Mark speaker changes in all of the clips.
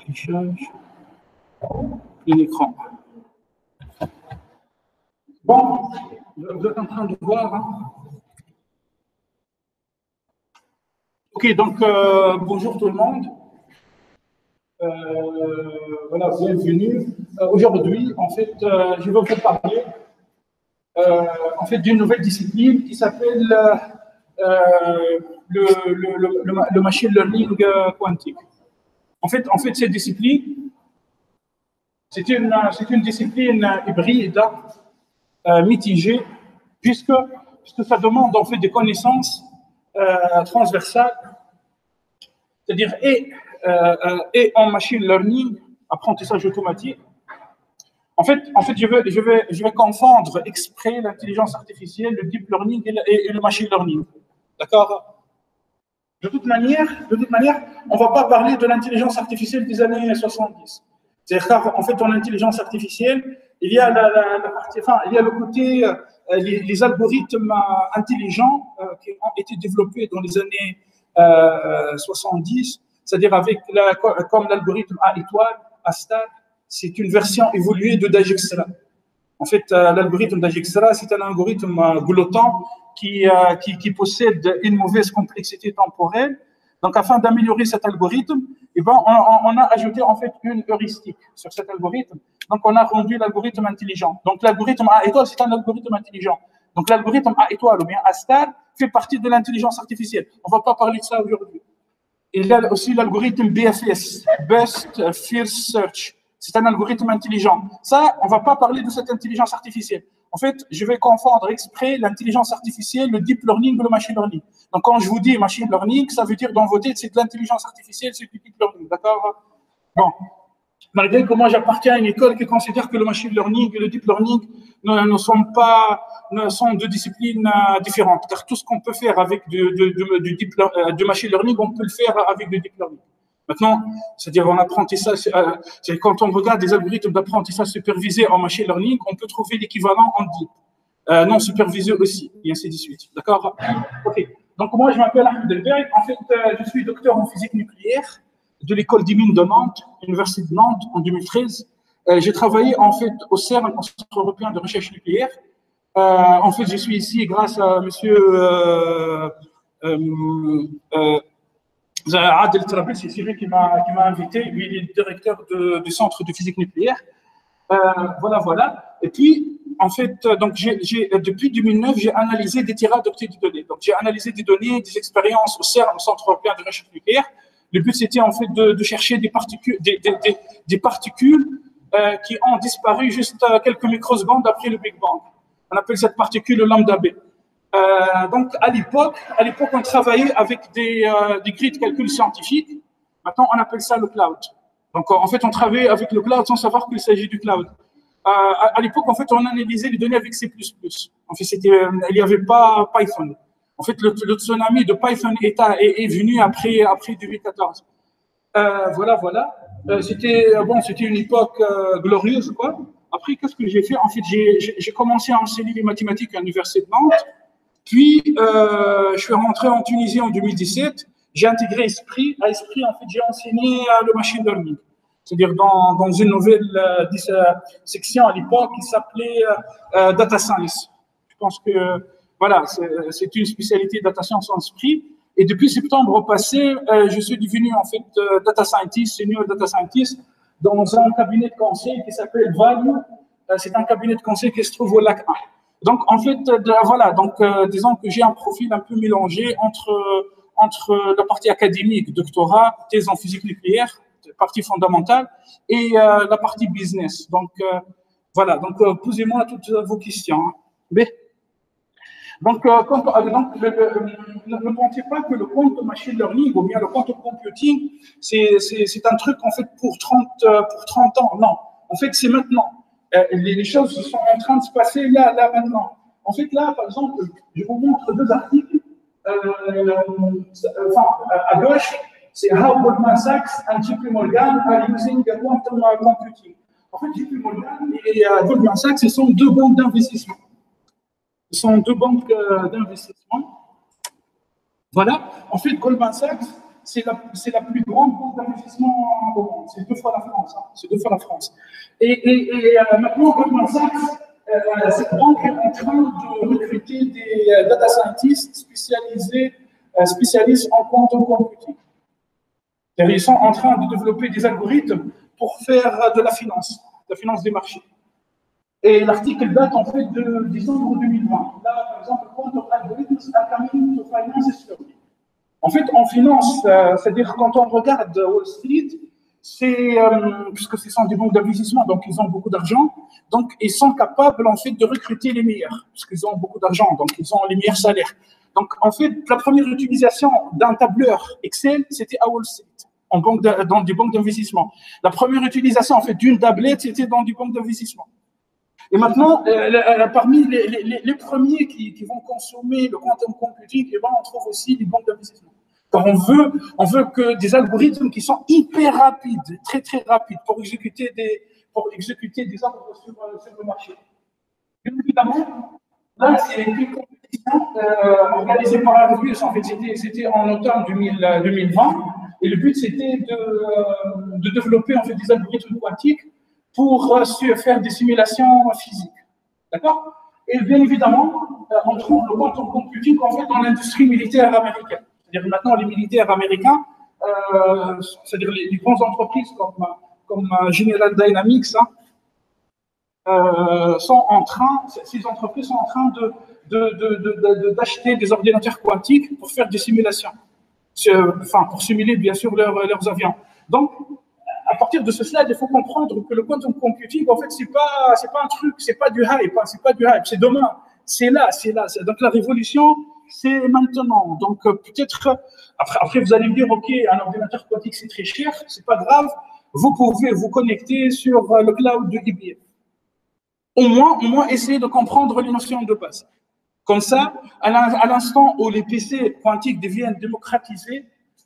Speaker 1: Affichage de l'écran. Bon, vous êtes en train de voir. Hein? Ok, donc bonjour tout le monde. Voilà, bienvenue. Aujourd'hui, en fait, je vais vous parler d'une nouvelle discipline qui s'appelle le machine learning quantique. En fait, cette discipline, c'est une discipline hybride, mitigée, puisque ça demande en fait des connaissances transversales, c'est-à-dire et en machine learning, apprentissage automatique. En fait, je vais confondre exprès l'intelligence artificielle, le deep learning et le machine learning. D'accord? De toute manière, on ne va pas parler de l'intelligence artificielle des années 70. C'est-à-dire qu'en fait, en intelligence artificielle, il y a il y a le côté, les algorithmes intelligents qui ont été développés dans les années 70, c'est-à-dire comme l'algorithme A étoile, A star, c'est une version évoluée de Dijkstra. En fait, l'algorithme Dijkstra, c'est un algorithme glottant qui possède une mauvaise complexité temporelle. Donc, afin d'améliorer cet algorithme, eh ben, on a ajouté en fait une heuristique sur cet algorithme. Donc, on a rendu l'algorithme intelligent. Donc, l'algorithme A étoile, c'est un algorithme intelligent. Donc, l'algorithme A étoile ou bien A star fait partie de l'intelligence artificielle. On ne va pas parler de ça aujourd'hui. Il y a aussi l'algorithme BFS, Best First Search. C'est un algorithme intelligent. Ça, on ne va pas parler de cette intelligence artificielle. En fait, je vais confondre exprès l'intelligence artificielle, le deep learning et le machine learning. Donc, quand je vous dis machine learning, ça veut dire dans vos têtes, c'est de l'intelligence artificielle, c'est du deep learning. D'accord? Bon. Malgré que moi, j'appartiens à une école qui considère que le machine learning et le deep learning sont deux disciplines différentes. Car tout ce qu'on peut faire avec du machine learning, on peut le faire avec du deep learning. Maintenant, c'est-à-dire en apprentissage, quand on regarde des algorithmes d'apprentissage supervisé en machine learning, on peut trouver l'équivalent en deep, non supervisé aussi, et ainsi de suite. D'accord? Ok. Donc moi, je m'appelle Ahmed Elberg. En fait, je suis docteur en physique nucléaire de l'école des mines de Nantes, Université de Nantes, en 2013. J'ai travaillé en fait au CERN, au Centre européen de recherche nucléaire. En fait, je suis ici grâce à Monsieur Adel Trabil, c'est lui qui m'a invité. Lui, il est directeur du Centre de physique nucléaire. Voilà. Et puis, en fait, donc depuis 2009, j'ai analysé des téraoctets de données. Donc, j'ai analysé des données, des expériences au CERN, au Centre européen de recherche nucléaire. Le but, c'était en fait de chercher des particules, des particules qui ont disparu juste quelques microsecondes après le Big Bang. On appelle cette particule le lambda B. Donc, à l'époque, on travaillait avec des grilles de calcul scientifiques. Maintenant, on appelle ça le cloud. Donc, en fait, on travaillait avec le cloud sans savoir qu'il s'agit du cloud. À l'époque, en fait, on analysait les données avec C++. En fait, il n'y avait pas Python. En fait, le tsunami de Python est venu après 2014. Voilà. C'était une époque glorieuse, quoi. Après, qu'est-ce que j'ai fait? En fait, j'ai commencé à enseigner les mathématiques à l'Université de Nantes. Puis, je suis rentré en Tunisie en 2017. J'ai intégré Esprit. À Esprit, en fait, j'ai enseigné le machine learning. C'est-à-dire dans une nouvelle section à l'époque qui s'appelait Data Science. Je pense que, voilà, c'est une spécialité Data Science en Esprit. Et depuis septembre passé, je suis devenu, en fait, Data Scientist, Senior Data Scientist, dans un cabinet de conseil qui s'appelle Value. C'est un cabinet de conseil qui se trouve au Lac 1. Donc, en fait, disons que j'ai un profil un peu mélangé entre la partie académique, doctorat, thèse en physique nucléaire, partie fondamentale, et la partie business. Donc, voilà. Donc, posez-moi toutes vos questions. Hein. B. Donc, ne pensez pas que le quantum machine learning ou bien le quantum computing, c'est un truc, en fait, pour 30 ans. Non. En fait, c'est maintenant. Les choses sont en train de se passer là maintenant. En fait, là, par exemple, je vous montre deux articles. À gauche, c'est How Goldman Sachs and JP Morgan are using quantum computing. En fait, JP Morgan et Goldman Sachs, ce sont deux banques d'investissement. Ce sont deux banques d'investissement. Voilà. En fait, Goldman Sachs, c'est la plus grande banque d'investissement au monde. C'est 2 fois la France. Hein. C'est 2 fois la France. Et maintenant, Goldman Sachs, cette banque est en train de recruter des data scientists spécialistes en quantum computing. Ils sont en train de développer des algorithmes pour faire de la finance des marchés. Et l'article date en fait de décembre 2020. Là, par exemple, Quantum Algorithms are coming to finance slowly. En fait, en finance, c'est-à-dire quand on regarde Wall Street, puisque ce sont des banques d'investissement, donc ils ont beaucoup d'argent, donc ils sont capables en fait de recruter les meilleurs, puisqu'ils ont beaucoup d'argent, donc ils ont les meilleurs salaires. Donc en fait, la première utilisation d'un tableur Excel, c'était à Wall Street, dans des banques d'investissement. La première utilisation en fait d'une tablette, c'était dans des banques d'investissement. Et maintenant, parmi les premiers qui vont consommer le quantum computing, eh ben, on trouve aussi les banques d'investissement. Car on veut que des algorithmes qui sont hyper rapides, très très rapides, pour exécuter des ordres sur le marché. Bien évidemment, là, c'est une compétition organisée par Airbus. En fait, c'était en automne 2020. Et le but, c'était de développer en fait, des algorithmes quantiques pour faire des simulations physiques. D'accord? Et bien évidemment, on trouve le quantum computing en fait, dans l'industrie militaire américaine. C'est-à-dire maintenant, les militaires américains, c'est-à-dire les grandes entreprises comme General Dynamics, ces entreprises sont en train d'acheter des ordinateurs quantiques pour faire des simulations. Pour simuler, bien sûr, leurs avions. Donc, à partir de ce slide, il faut comprendre que le quantum computing, en fait, c'est pas un truc, c'est pas du hype, c'est demain, c'est là. Donc la révolution, c'est maintenant. Donc peut-être après vous allez me dire, ok, un ordinateur quantique c'est très cher, c'est pas grave, vous pouvez vous connecter sur le cloud de IBM. Au moins essayer de comprendre les notions de base. Comme ça, à l'instant où les PC quantiques deviennent démocratisés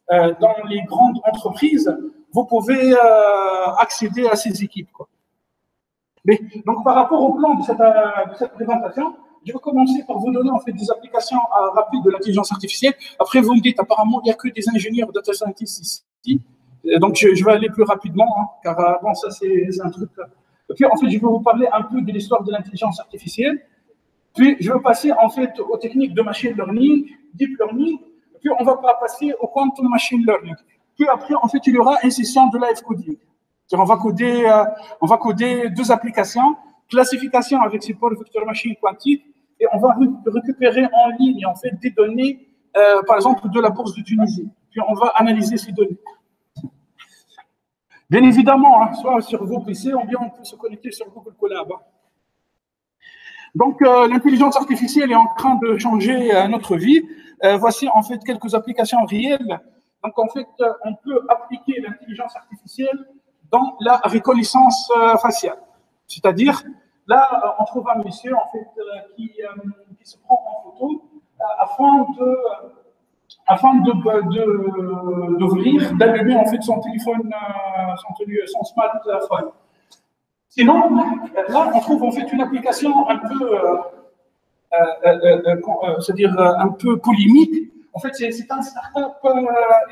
Speaker 1: dans les grandes entreprises, vous pouvez accéder à ces équipes. Quoi. Mais, donc, par rapport au plan de cette présentation, je vais commencer par vous donner en fait, des applications rapides de l'intelligence artificielle. Après, vous me dites, apparemment, il n'y a que des ingénieurs data scientists ici. Donc, je vais aller plus rapidement, hein, car bon, ça, c'est un truc. Puis, en fait, je vais vous parler un peu de l'histoire de l'intelligence artificielle. Puis, je vais passer en fait aux techniques de machine learning, deep learning. Puis, on va passer au quantum machine learning. Puis après, en fait, il y aura une session de live coding. On va coder 2 applications, classification avec support vector machine quantique, et on va récupérer en ligne en fait des données, par exemple de la bourse de Tunisie. Puis on va analyser ces données. Bien évidemment, hein, soit sur vos PC, ou bien on peut se connecter sur Google Colab. Donc, l'intelligence artificielle est en train de changer notre vie. Voici en fait quelques applications réelles. Donc, en fait, on peut appliquer l'intelligence artificielle dans la reconnaissance faciale. C'est-à-dire, là, on trouve un monsieur, en fait, qui se prend en photo afin d'allumer, en fait, son téléphone, son smartphone. Sinon, là, on trouve, en fait, une application un peu, c'est-à-dire un peu polémique. En fait, c'est un start-up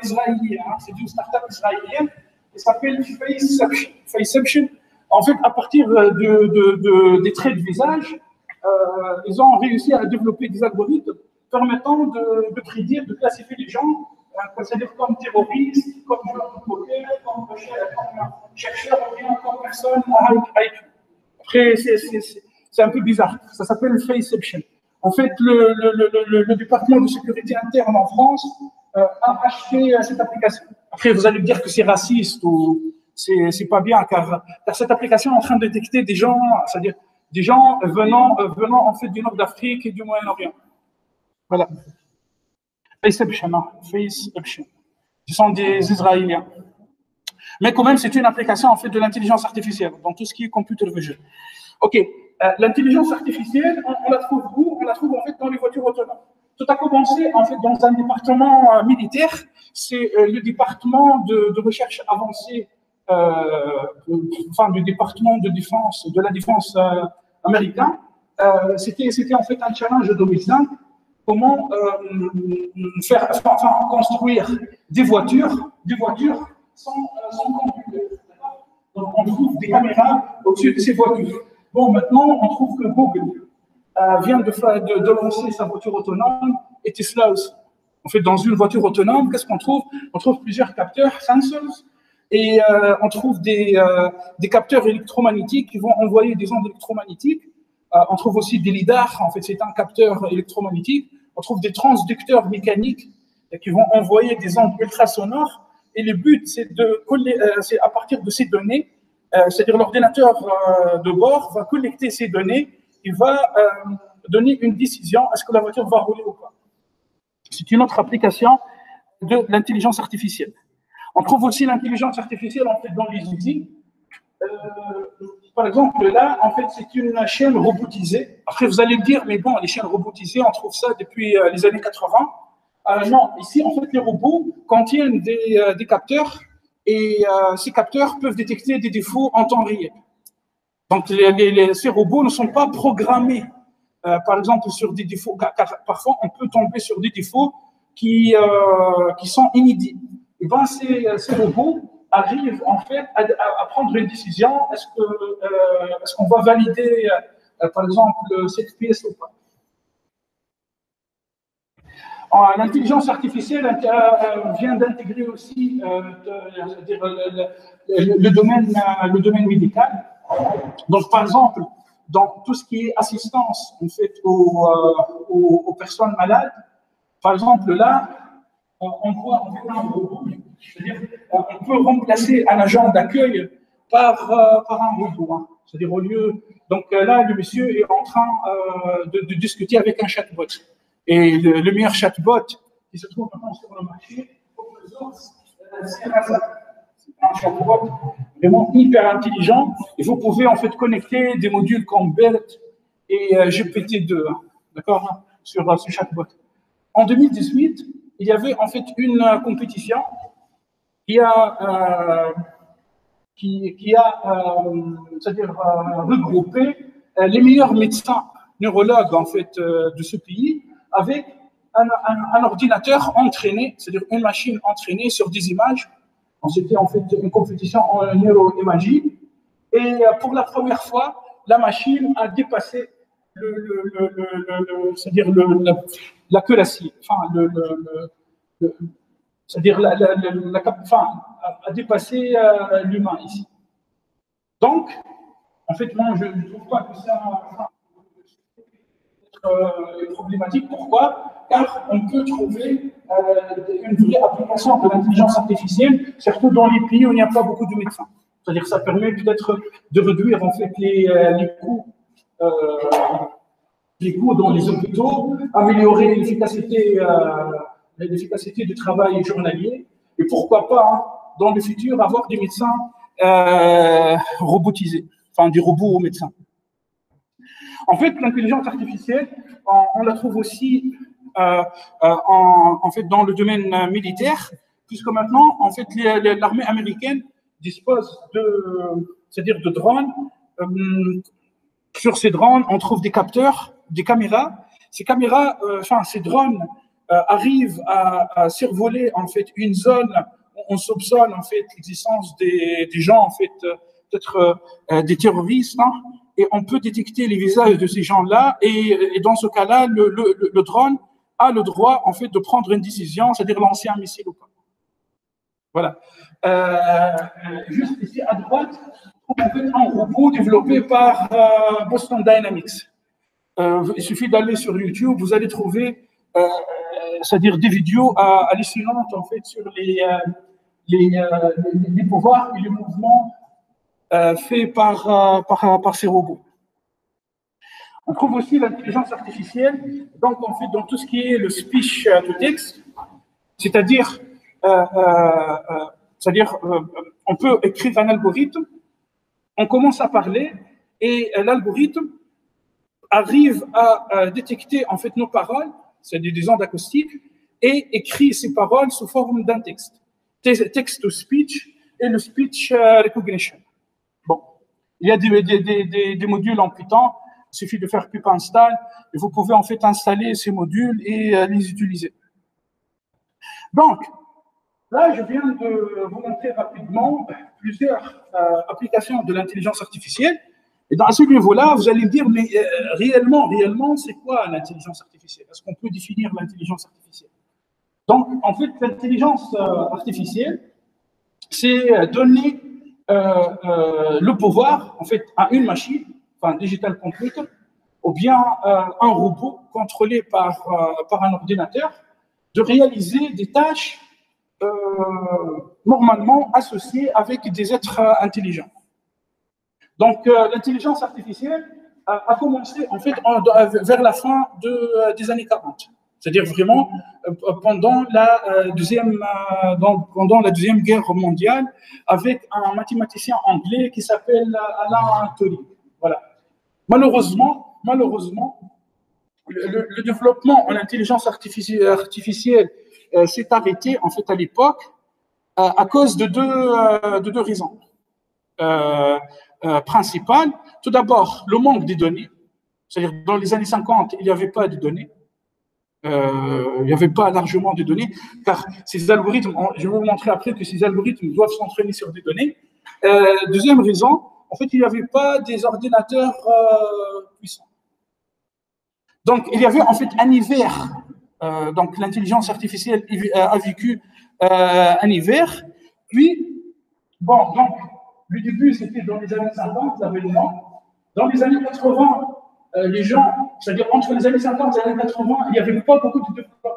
Speaker 1: israélien. Hein. C'est une start-up israélienne qui s'appelle Faceception. En fait, à partir des traits de visage, ils ont réussi à développer des algorithmes permettant de prédire, de classifier les gens, c'est-à-dire comme terroristes, comme joueurs de poker, comme chercheurs, ou bien comme personne avec. Après, c'est un peu bizarre. Ça s'appelle Faceception. En fait, le département de sécurité interne en France a acheté cette application. Après, vous allez me dire que c'est raciste ou c'est pas bien, car cette application est en train de détecter des gens, c'est-à-dire des gens venant en fait du nord d'Afrique et du Moyen-Orient. Voilà. Faceception, hein. Faceception. Ce sont des Israéliens. Mais quand même, c'est une application en fait de l'intelligence artificielle, dans tout ce qui est computer vision. Ok. L'intelligence artificielle, on la trouve où? On la trouve en fait dans les voitures autonomes. Tout a commencé en fait dans un département militaire, c'est le département de recherche avancée, du département de la défense américain. C'était en fait un challenge de 2005. comment construire des voitures sans conducteur. Donc, on trouve des caméras au-dessus de ces voitures. Bon, maintenant, on trouve que Google vient de lancer sa voiture autonome et Tesla aussi. En fait, dans une voiture autonome, qu'est-ce qu'on trouve? On trouve plusieurs capteurs, sensors, et on trouve des capteurs électromagnétiques qui vont envoyer des ondes électromagnétiques. On trouve aussi des lidars, en fait, c'est un capteur électromagnétique. On trouve des transducteurs mécaniques qui vont envoyer des ondes ultrasonores. Et le but, c'est à partir de ces données, c'est-à-dire l'ordinateur de bord va collecter ces données et va donner une décision, est-ce que la voiture va rouler ou pas. C'est une autre application de l'intelligence artificielle. On trouve aussi l'intelligence artificielle en fait, dans les outils. Par exemple, là, en fait, c'est une chaîne robotisée. Après, vous allez me dire, mais bon, les chaînes robotisées, on trouve ça depuis les années 80. Non, ici, en fait, les robots contiennent des capteurs et ces capteurs peuvent détecter des défauts en temps réel. Donc, ces robots ne sont pas programmés, par exemple, sur des défauts, car parfois, on peut tomber sur des défauts qui sont inédits. Et bien, ces robots arrivent, en fait, à prendre une décision. Est-ce qu'on va valider, par exemple, cette pièce ou pas? L'intelligence artificielle vient d'intégrer aussi le domaine médical. Donc, par exemple, dans tout ce qui est assistance en fait, aux personnes malades, par exemple, là, on voit en fait un robot, c'est-à-dire on peut remplacer un agent d'accueil par un robot. Hein. C'est-à-dire au lieu. Donc là, le monsieur est en train de discuter avec un chatbot. Et le meilleur chatbot qui se trouve maintenant sur le marché, c'est un chatbot vraiment hyper intelligent. Et vous pouvez en fait connecter des modules comme BERT et GPT-2, hein, d'accord, sur ce chatbot. En 2018, il y avait en fait une compétition qui a c'est-à-dire regroupé les meilleurs médecins neurologues en fait de ce pays avec un ordinateur entraîné, c'est-à-dire une machine entraînée sur des images. C'était en fait une compétition en neuroimagerie. Et pour la première fois, la machine a dépassé c'est-à-dire la queue d'acier, enfin c'est-à-dire a dépassé l'humain ici. Donc, en fait, moi, je ne trouve pas que ça est problématique. Pourquoi? Car on peut trouver une vraie application de l'intelligence artificielle, surtout dans les pays où il n'y a pas beaucoup de médecins. C'est-à-dire que ça permet peut-être de réduire en fait les coûts dans les hôpitaux, améliorer l'efficacité du travail journalier, et pourquoi pas, hein, dans le futur, avoir des médecins robotisés, enfin des robots aux médecins. En fait, l'intelligence artificielle, on la trouve aussi en fait, dans le domaine militaire, puisque maintenant, en fait, l'armée américaine dispose c'est-à-dire de drones. Sur ces drones, on trouve des capteurs, des caméras. Ces drones arrivent à survoler en fait une zone où on soupçonne en fait l'existence des gens en fait peut-être des terroristes, hein, et on peut détecter les visages de ces gens-là. Et dans ce cas-là, le drone a le droit en fait de prendre une décision, c'est-à-dire lancer un missile ou pas. Voilà. Juste ici à droite, on fait un robot développé par Boston Dynamics. Il suffit d'aller sur YouTube, vous allez trouver, c'est-à-dire des vidéos hallucinantes en fait sur les pouvoirs et les mouvements faits par ces robots. On trouve aussi l'intelligence artificielle, donc en fait dans tout ce qui est le speech to text, c'est-à-dire on peut écrire un algorithme, on commence à parler et l'algorithme arrive à détecter en fait nos paroles, c'est-à-dire des ondes acoustiques, et écrit ces paroles sous forme d'un texte. Text to speech et le speech recognition. Bon, il y a des modules en Python, Il suffit de faire pip install et vous pouvez en fait installer ces modules et les utiliser. Donc, là, je viens de vous montrer rapidement plusieurs applications de l'intelligence artificielle. Et dans ce niveau-là, vous allez me dire, mais réellement, c'est quoi l'intelligence artificielle? Est-ce qu'on peut définir l'intelligence artificielle? Donc, en fait, l'intelligence artificielle, c'est donner le pouvoir, en fait, à une machine, enfin, un digital computer, ou bien un robot contrôlé par un ordinateur, de réaliser des tâches normalement associées avec des êtres intelligents. Donc, l'intelligence artificielle a commencé en fait vers la fin des années 40, c'est-à-dire vraiment pendant la deuxième guerre mondiale, avec un mathématicien anglais qui s'appelle Alan Turing. Voilà. Malheureusement, le développement en intelligence artificielle s'est arrêté en fait à l'époque à cause de deux raisons principales. Tout d'abord, le manque des données, c'est-à-dire dans les années 50, il n'y avait pas de données, il n'y avait pas largement de données, car ces algorithmes, je vais vous montrer après que ces algorithmes doivent s'entraîner sur des données. Deuxième raison, en fait, il n'y avait pas des ordinateurs puissants. Donc, il y avait en fait un hiver. Donc, l'intelligence artificielle a vécu un hiver. Puis, bon, donc, le début, c'était dans les années 50, l'avènement. Dans les années 80, les gens, c'est-à-dire entre les années 50 et les années 80, il n'y avait pas beaucoup de développement.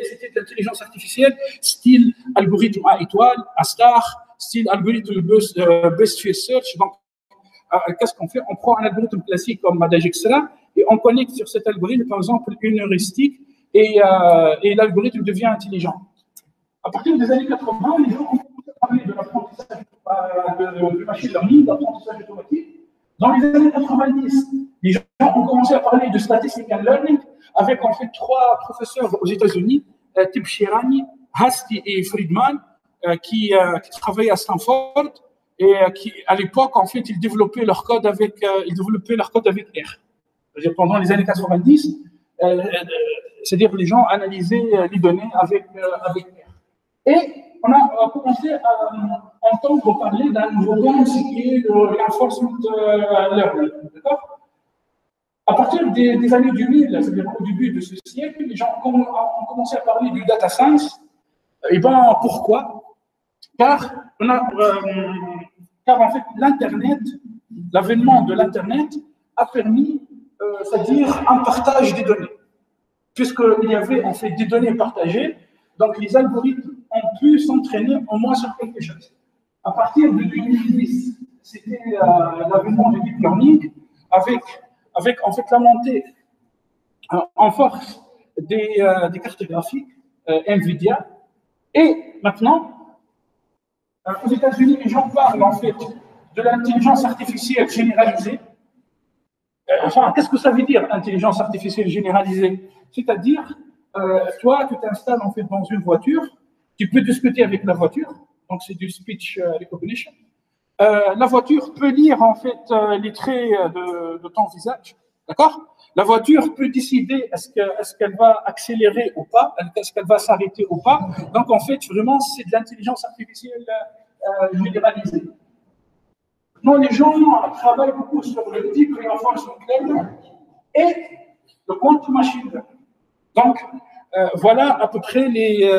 Speaker 1: C'était de l'intelligence artificielle, style algorithme à étoile, à star, style algorithme best first search. Donc, qu'est-ce qu'on fait? On prend un algorithme classique comme Dijkstra et on connecte sur cet algorithme, par exemple, une heuristique et l'algorithme devient intelligent. À partir des années 80, les gens ont commencé à parler de l'apprentissage de machine learning, d'apprentissage automatique. Dans les années 90, les gens ont commencé à parler de statistical learning avec en fait 3 professeurs aux États-Unis, Tibshirani, Hasti et Friedman, qui travaillaient à Stanford et qui, à l'époque, en fait, ils développaient leur code avec R. C'est-à-dire pendant les années 90, c'est-à-dire les gens analysaient les données avec R. Et on a commencé à entendre parler d'un nouveau terme, qui est le reinforcement learning. D'accord? À partir des années 2000, c'est-à-dire au début de ce siècle, les gens ont commencé à parler du data science. Et bien, pourquoi? Car en fait, l'Internet, l'avènement de l'Internet a permis, c'est-à-dire un partage des données. Puisqu'il y avait en fait des données partagées, donc les algorithmes ont pu s'entraîner au moins sur quelque chose. À partir de 2010, c'était l'avènement du deep learning avec en fait la montée en force des cartes graphiques NVIDIA. Et maintenant, aux États-Unis, les gens parlent en fait de l'intelligence artificielle généralisée. Enfin, qu'est-ce que ça veut dire, intelligence artificielle généralisée? C'est-à-dire, toi, tu t'installes en fait dans une voiture, tu peux discuter avec la voiture, donc c'est du speech recognition. La voiture peut lire en fait les traits de ton visage, d'accord? La voiture peut décider est-ce qu'elle va accélérer ou pas, est-ce qu'elle va s'arrêter ou pas. Donc en fait, vraiment, c'est de l'intelligence artificielle généralisée. Non, les gens travaillent beaucoup sur le deep reinforcement learning et le quantum machine learning. Donc, voilà à peu près les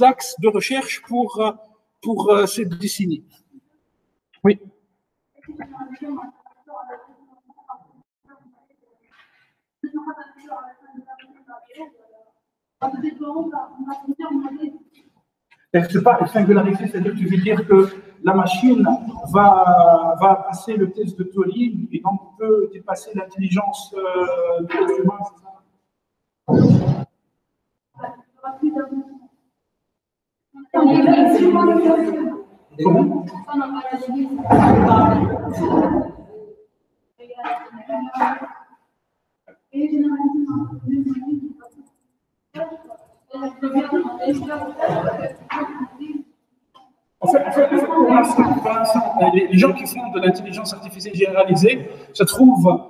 Speaker 1: axes de recherche pour cette décennie. Oui. C'est pas singularité, c'est-à-dire que tu veux dire que la machine va passer le test de Turing et donc peut dépasser l'intelligence de l'être humain, c'est ça? Comment? En fait, pour l'instant, les gens qui font de l'intelligence artificielle généralisée se trouvent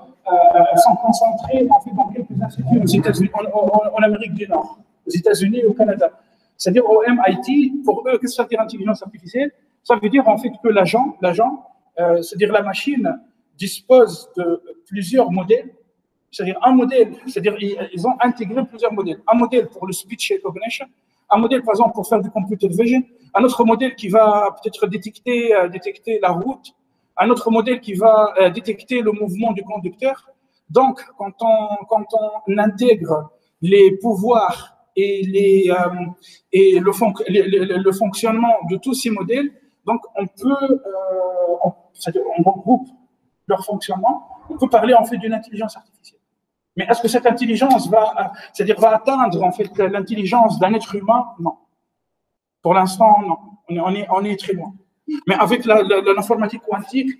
Speaker 1: sont concentrés en fait dans quelques instituts aux États-Unis, en Amérique du Nord, aux États-Unis et au Canada. C'est-à-dire au MIT, pour eux, qu'est-ce que ça veut dire intelligence artificielle? Ça veut dire en fait que l'agent, c'est-à-dire la machine, dispose de plusieurs modèles. C'est-à-dire un modèle, c'est-à-dire ils ont intégré plusieurs modèles. Un modèle pour le speech recognition, un modèle par exemple pour faire du computer vision, un autre modèle qui va peut-être détecter la route, un autre modèle qui va détecter le mouvement du conducteur. Donc, quand on intègre les pouvoirs et le fonctionnement de tous ces modèles, donc on peut, c'est-à-dire on regroupe leur fonctionnement, on peut parler en fait d'une intelligence artificielle. Mais est-ce que cette intelligence va atteindre en fait l'intelligence d'un être humain? Non. Pour l'instant, non. On est très loin. Mais avec l'informatique quantique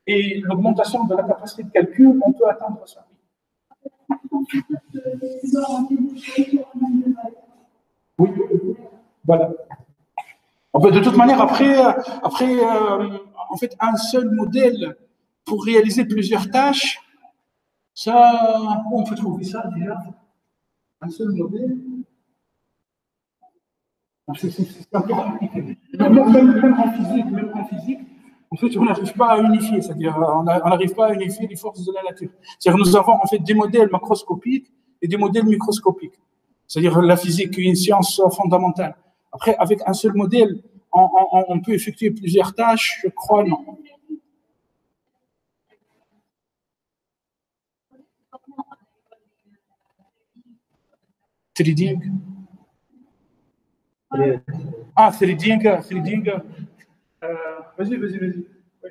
Speaker 1: et l'augmentation de la capacité de calcul, on peut atteindre ça. Oui, voilà. De toute manière, après, en fait, un seul modèle pour réaliser plusieurs tâches, ça, on peut trouver ça déjà. Un seul modèle. C'est un peu compliqué. Même en physique, en fait, on n'arrive pas à unifier, c'est-à-dire on n'arrive pas à unifier les forces de la nature. C'est-à-dire nous avons en fait des modèles macroscopiques et des modèles microscopiques. C'est-à-dire la physique est une science fondamentale. Après, avec un seul modèle, on peut effectuer plusieurs tâches, je crois, non. Threading. Ah, threading. Vas-y. Oui.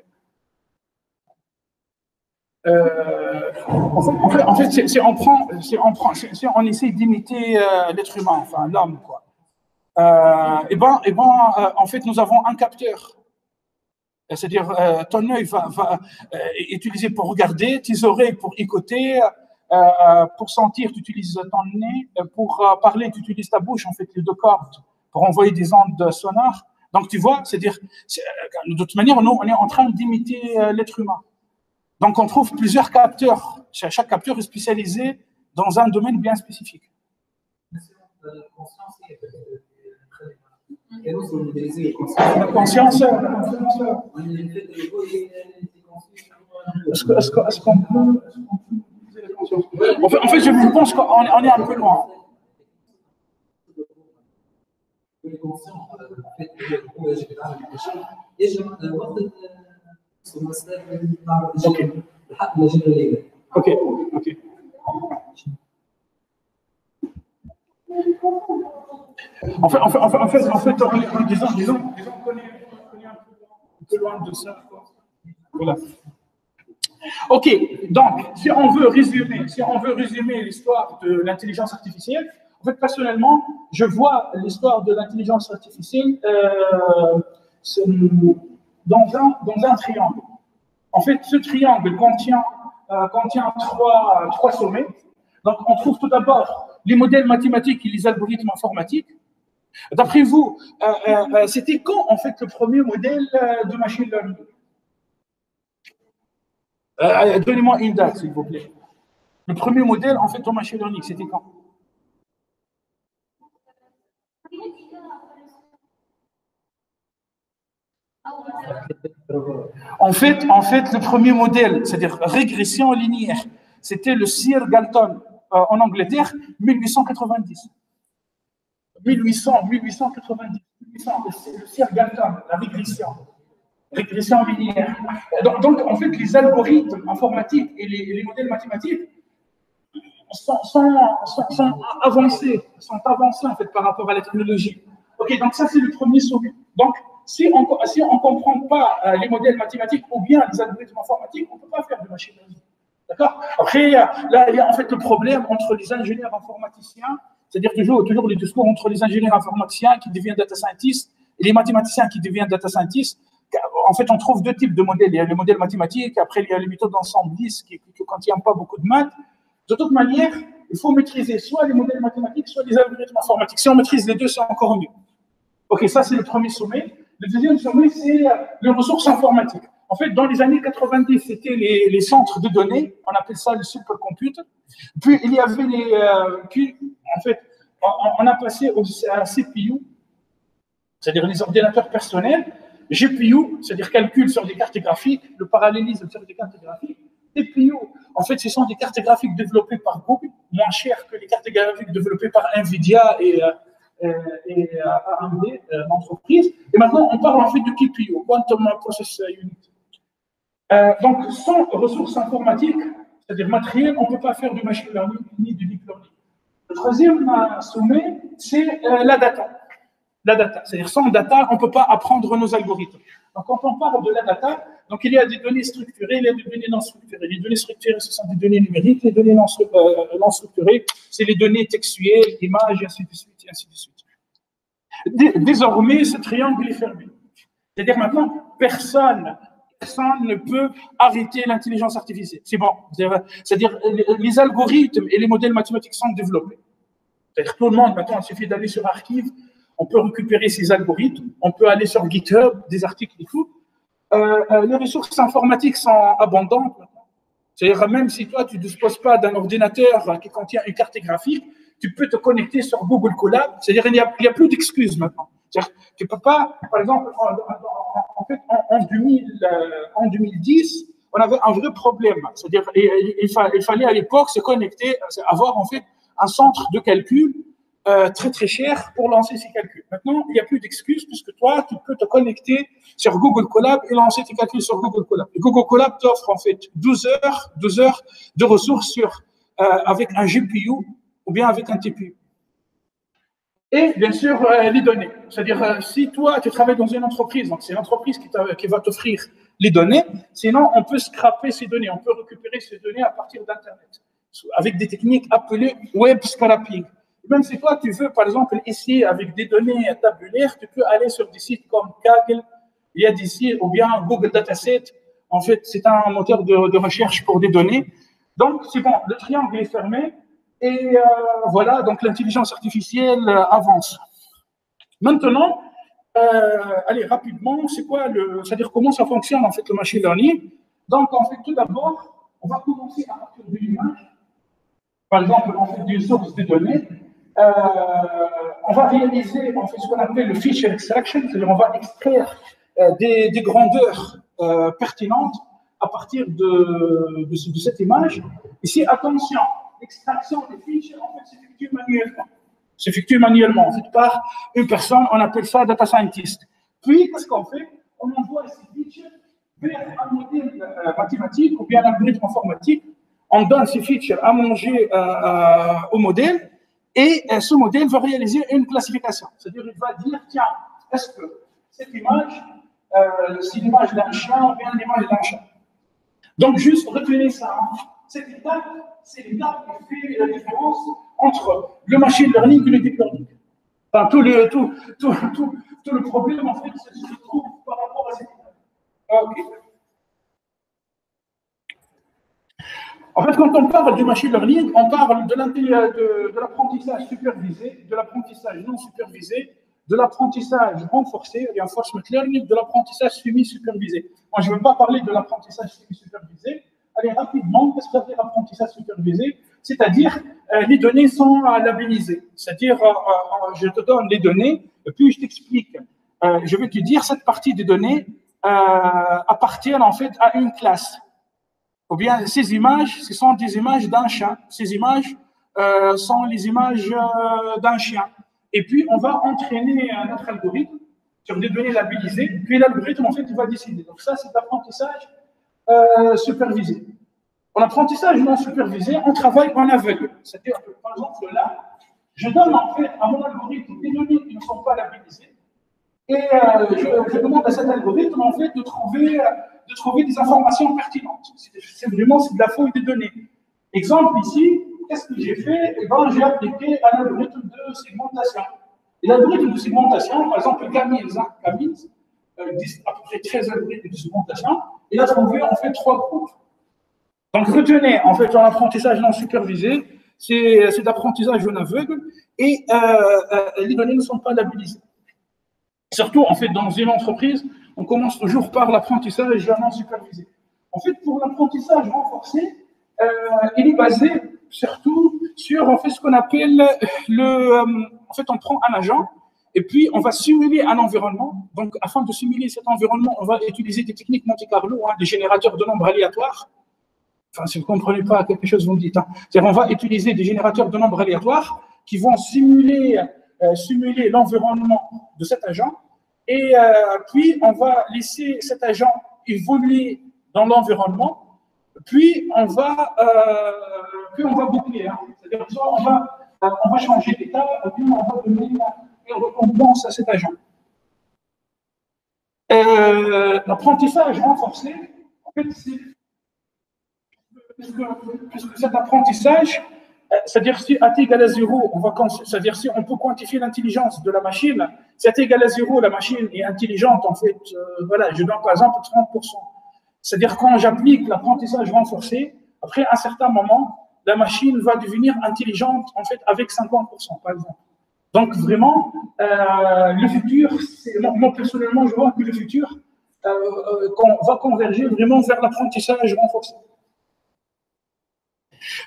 Speaker 1: En fait, si on essaie d'imiter l'être humain, enfin l'homme, quoi. En fait, nous avons un capteur. C'est-à-dire, ton œil va utiliser pour regarder, tes oreilles pour écouter, pour sentir, tu utilises ton nez, pour parler, tu utilises ta bouche, en fait, les deux cordes, pour envoyer des ondes sonores. Donc, tu vois, c'est-à-dire, de toute manière, nous, on est en train d'imiter l'être humain. Donc, on trouve plusieurs capteurs. Chaque capteur est spécialisé dans un domaine bien spécifique. La conscience. Est-ce qu'on peut utiliser la conscience? En fait, je pense qu'on est un peu loin. Ok. En fait, disons qu'on est un peu loin de ça. Voilà. Ok, donc, si on veut résumer l'histoire de l'intelligence artificielle, en fait, personnellement, je vois l'histoire de l'intelligence artificielle dans un triangle. En fait, ce triangle contient trois sommets. Donc, on trouve tout d'abord les modèles mathématiques et les algorithmes informatiques. D'après vous, c'était quand, en fait, le premier modèle de machine learning? Donnez-moi une date, s'il vous plaît. Le premier modèle, en fait, de machine learning, c'était quand? En fait, le premier modèle, c'est-à-dire régression linéaire, c'était le Sir Galton en Angleterre, 1890. 1890. Le Sir Galton, la régression linéaire. Donc, en fait, les algorithmes informatiques et les modèles mathématiques sont avancés en fait par rapport à la technologie. Ok, donc ça c'est le premier sommet. Donc, si on ne comprend pas les modèles mathématiques ou bien les algorithmes informatiques, on ne peut pas faire de machine learning. D'accord? Après, là, il y a en fait le problème entre les ingénieurs informaticiens, c'est-à-dire toujours les discours entre les ingénieurs informaticiens qui deviennent data scientists et les mathématiciens qui deviennent data scientists. En fait, on trouve deux types de modèles. Il y a les modèles mathématiques, après, il y a les méthodes d'ensembliste qui ne contiennent pas beaucoup de maths. De toute manière, il faut maîtriser soit les modèles mathématiques, soit les algorithmes informatiques. Si on maîtrise les deux, c'est encore mieux. Ok, ça, c'est le premier sommet. Le deuxième sommet, c'est les ressources informatiques. En fait, dans les années 90, c'était les centres de données, on appelle ça le supercomputer. Puis, il y avait en fait, on a passé à CPU, c'est-à-dire les ordinateurs personnels, GPU, c'est-à-dire calcul sur des cartes graphiques, le parallélisme sur des cartes graphiques, CPU, en fait, ce sont des cartes graphiques développées par Google, moins chères que les cartes graphiques développées par NVIDIA et AMD, l'entreprise. Et maintenant, on parle en fait de QPU, Quantum Process Unit. Donc, sans ressources informatiques, c'est-à-dire matérielles, on ne peut pas faire du machine learning ni du deep learning. Le troisième sommet, c'est la data. La data, c'est-à-dire sans data, on ne peut pas apprendre nos algorithmes. Donc, quand on parle de la data, donc il y a des données structurées, il y a des données non structurées. Les données structurées, ce sont des données numériques, les données non structurées, c'est les données textuelles, images, et ainsi de suite, et ainsi de suite. Désormais, ce triangle est fermé. C'est-à-dire maintenant, personne ne peut arrêter l'intelligence artificielle. C'est bon. C'est-à-dire les algorithmes et les modèles mathématiques sont développés. C'est-à-dire tout le monde, maintenant, il suffit d'aller sur Archive, on peut récupérer ces algorithmes, on peut aller sur GitHub, des articles et tout. Les ressources informatiques sont abondantes. C'est-à-dire même si toi, tu ne disposes pas d'un ordinateur qui contient une carte graphique, tu peux te connecter sur Google Colab. C'est-à-dire qu'il n'y a plus d'excuses maintenant. C'est-à-dire tu ne peux pas, par exemple, en fait, en 2010, on avait un vrai problème. C'est-à-dire il fallait à l'époque se connecter, avoir en fait un centre de calcul très très cher pour lancer ces calculs. Maintenant, il n'y a plus d'excuses puisque toi, tu peux te connecter sur Google Colab et lancer tes calculs sur Google Colab. Et Google Colab t'offre en fait 12 heures de ressources avec un GPU ou bien avec un TPU. Et bien sûr, les données. C'est-à-dire, si toi, tu travailles dans une entreprise, donc c'est l'entreprise qui va t'offrir les données, sinon on peut scraper ces données, on peut récupérer ces données à partir d'Internet, avec des techniques appelées web scraping. Même si toi, tu veux, par exemple, essayer avec des données tabulaires, tu peux aller sur des sites comme Kaggle, il y a des sites, ou bien Google Dataset. En fait, c'est un moteur de recherche pour des données. Donc, c'est bon, le triangle est fermé. Et voilà, donc l'intelligence artificielle avance. Maintenant, allez, rapidement, c'est-à-dire comment ça fonctionne, en fait, le machine learning. Donc, en fait, tout d'abord, on va commencer à partir d'une image. Par exemple, en fait, d'une source de données. On va réaliser en fait, ce qu'on appelle le feature extraction, c'est-à-dire on va extraire des grandeurs pertinentes à partir de cette image. Ici, attention, l'extraction des features, en fait, s'effectue manuellement. S'effectue manuellement, en fait, par une personne, on appelle ça data scientist. Puis, qu'est-ce qu'on fait? On envoie ces features vers un modèle mathématique ou bien un algorithme informatique. On donne ces features à manger au modèle. Et ce modèle va réaliser une classification. C'est-à-dire, il va dire, tiens, est-ce que cette image, c'est l'image d'un chien ou bien l'image d'un chat? Donc, juste retenez ça. Cette étape, c'est l'étape qui fait la différence entre le machine learning et le deep learning. Enfin, tout le problème, en fait, se trouve par rapport à cette étape. OK. En fait, quand on parle du machine learning, on parle de l'apprentissage supervisé, de l'apprentissage non supervisé, de l'apprentissage renforcé, reinforcement learning, de l'apprentissage semi-supervisé. Moi, je ne veux pas parler de l'apprentissage semi-supervisé. Allez, rapidement, qu'est-ce que ça veut dire apprentissage supervisé? C'est-à-dire, les données sont labellisées. C'est-à-dire, je te donne les données, et puis je t'explique. Je vais te dire, cette partie des données appartient en fait à une classe. Ou bien ces images, ce sont des images d'un chat. Ces images sont les images d'un chien. Et puis, on va entraîner notre algorithme sur des données labellisées. Puis, l'algorithme, en fait, il va décider. Donc, ça, c'est l'apprentissage supervisé. En apprentissage non supervisé, on travaille en aveugle. C'est-à-dire que, par exemple, là, je donne en fait à mon algorithme des données qui ne sont pas labellisées. Et je demande à cet algorithme, en fait, de trouver des informations pertinentes. C'est vraiment de la fouille des données. Exemple ici, qu'est-ce que j'ai fait? Eh ben, j'ai appliqué un algorithme de segmentation. Et l'algorithme de segmentation, par exemple, Camille, à peu près 13 algorithmes de segmentation, il a trouvé en fait 3 groupes. Donc retenez, en fait, en apprentissage non supervisé, c'est d'apprentissage en aveugle et les données ne sont pas labellisées. Surtout, en fait, dans une entreprise, on commence toujours par l'apprentissage non supervisé. En fait, pour l'apprentissage renforcé, il est basé surtout sur en fait, ce qu'on appelle en fait, on prend un agent et puis on va simuler un environnement. Donc, afin de simuler cet environnement, on va utiliser des techniques Monte Carlo, des générateurs de nombres aléatoires. Enfin, si vous ne comprenez pas quelque chose, vous me dites. C'est-à-dire, on va utiliser des générateurs de nombres aléatoires qui vont simuler l'environnement de cet agent. Et puis, on va laisser cet agent évoluer dans l'environnement. Puis, on va boucler. C'est-à-dire, on va changer d'état, puis on va donner une récompense à cet agent. L'apprentissage renforcé, en fait, c'est puisque cet apprentissage, c'est-à-dire si at égale à 0, c'est-à-dire si on peut quantifier l'intelligence de la machine, si at égale à 0, la machine est intelligente, en fait, voilà, je donne par exemple 30%. C'est-à-dire quand j'applique l'apprentissage renforcé, après un certain moment, la machine va devenir intelligente, en fait, avec 50%, par exemple. Donc vraiment, le futur, moi personnellement, je vois que le futur va converger vraiment vers l'apprentissage renforcé.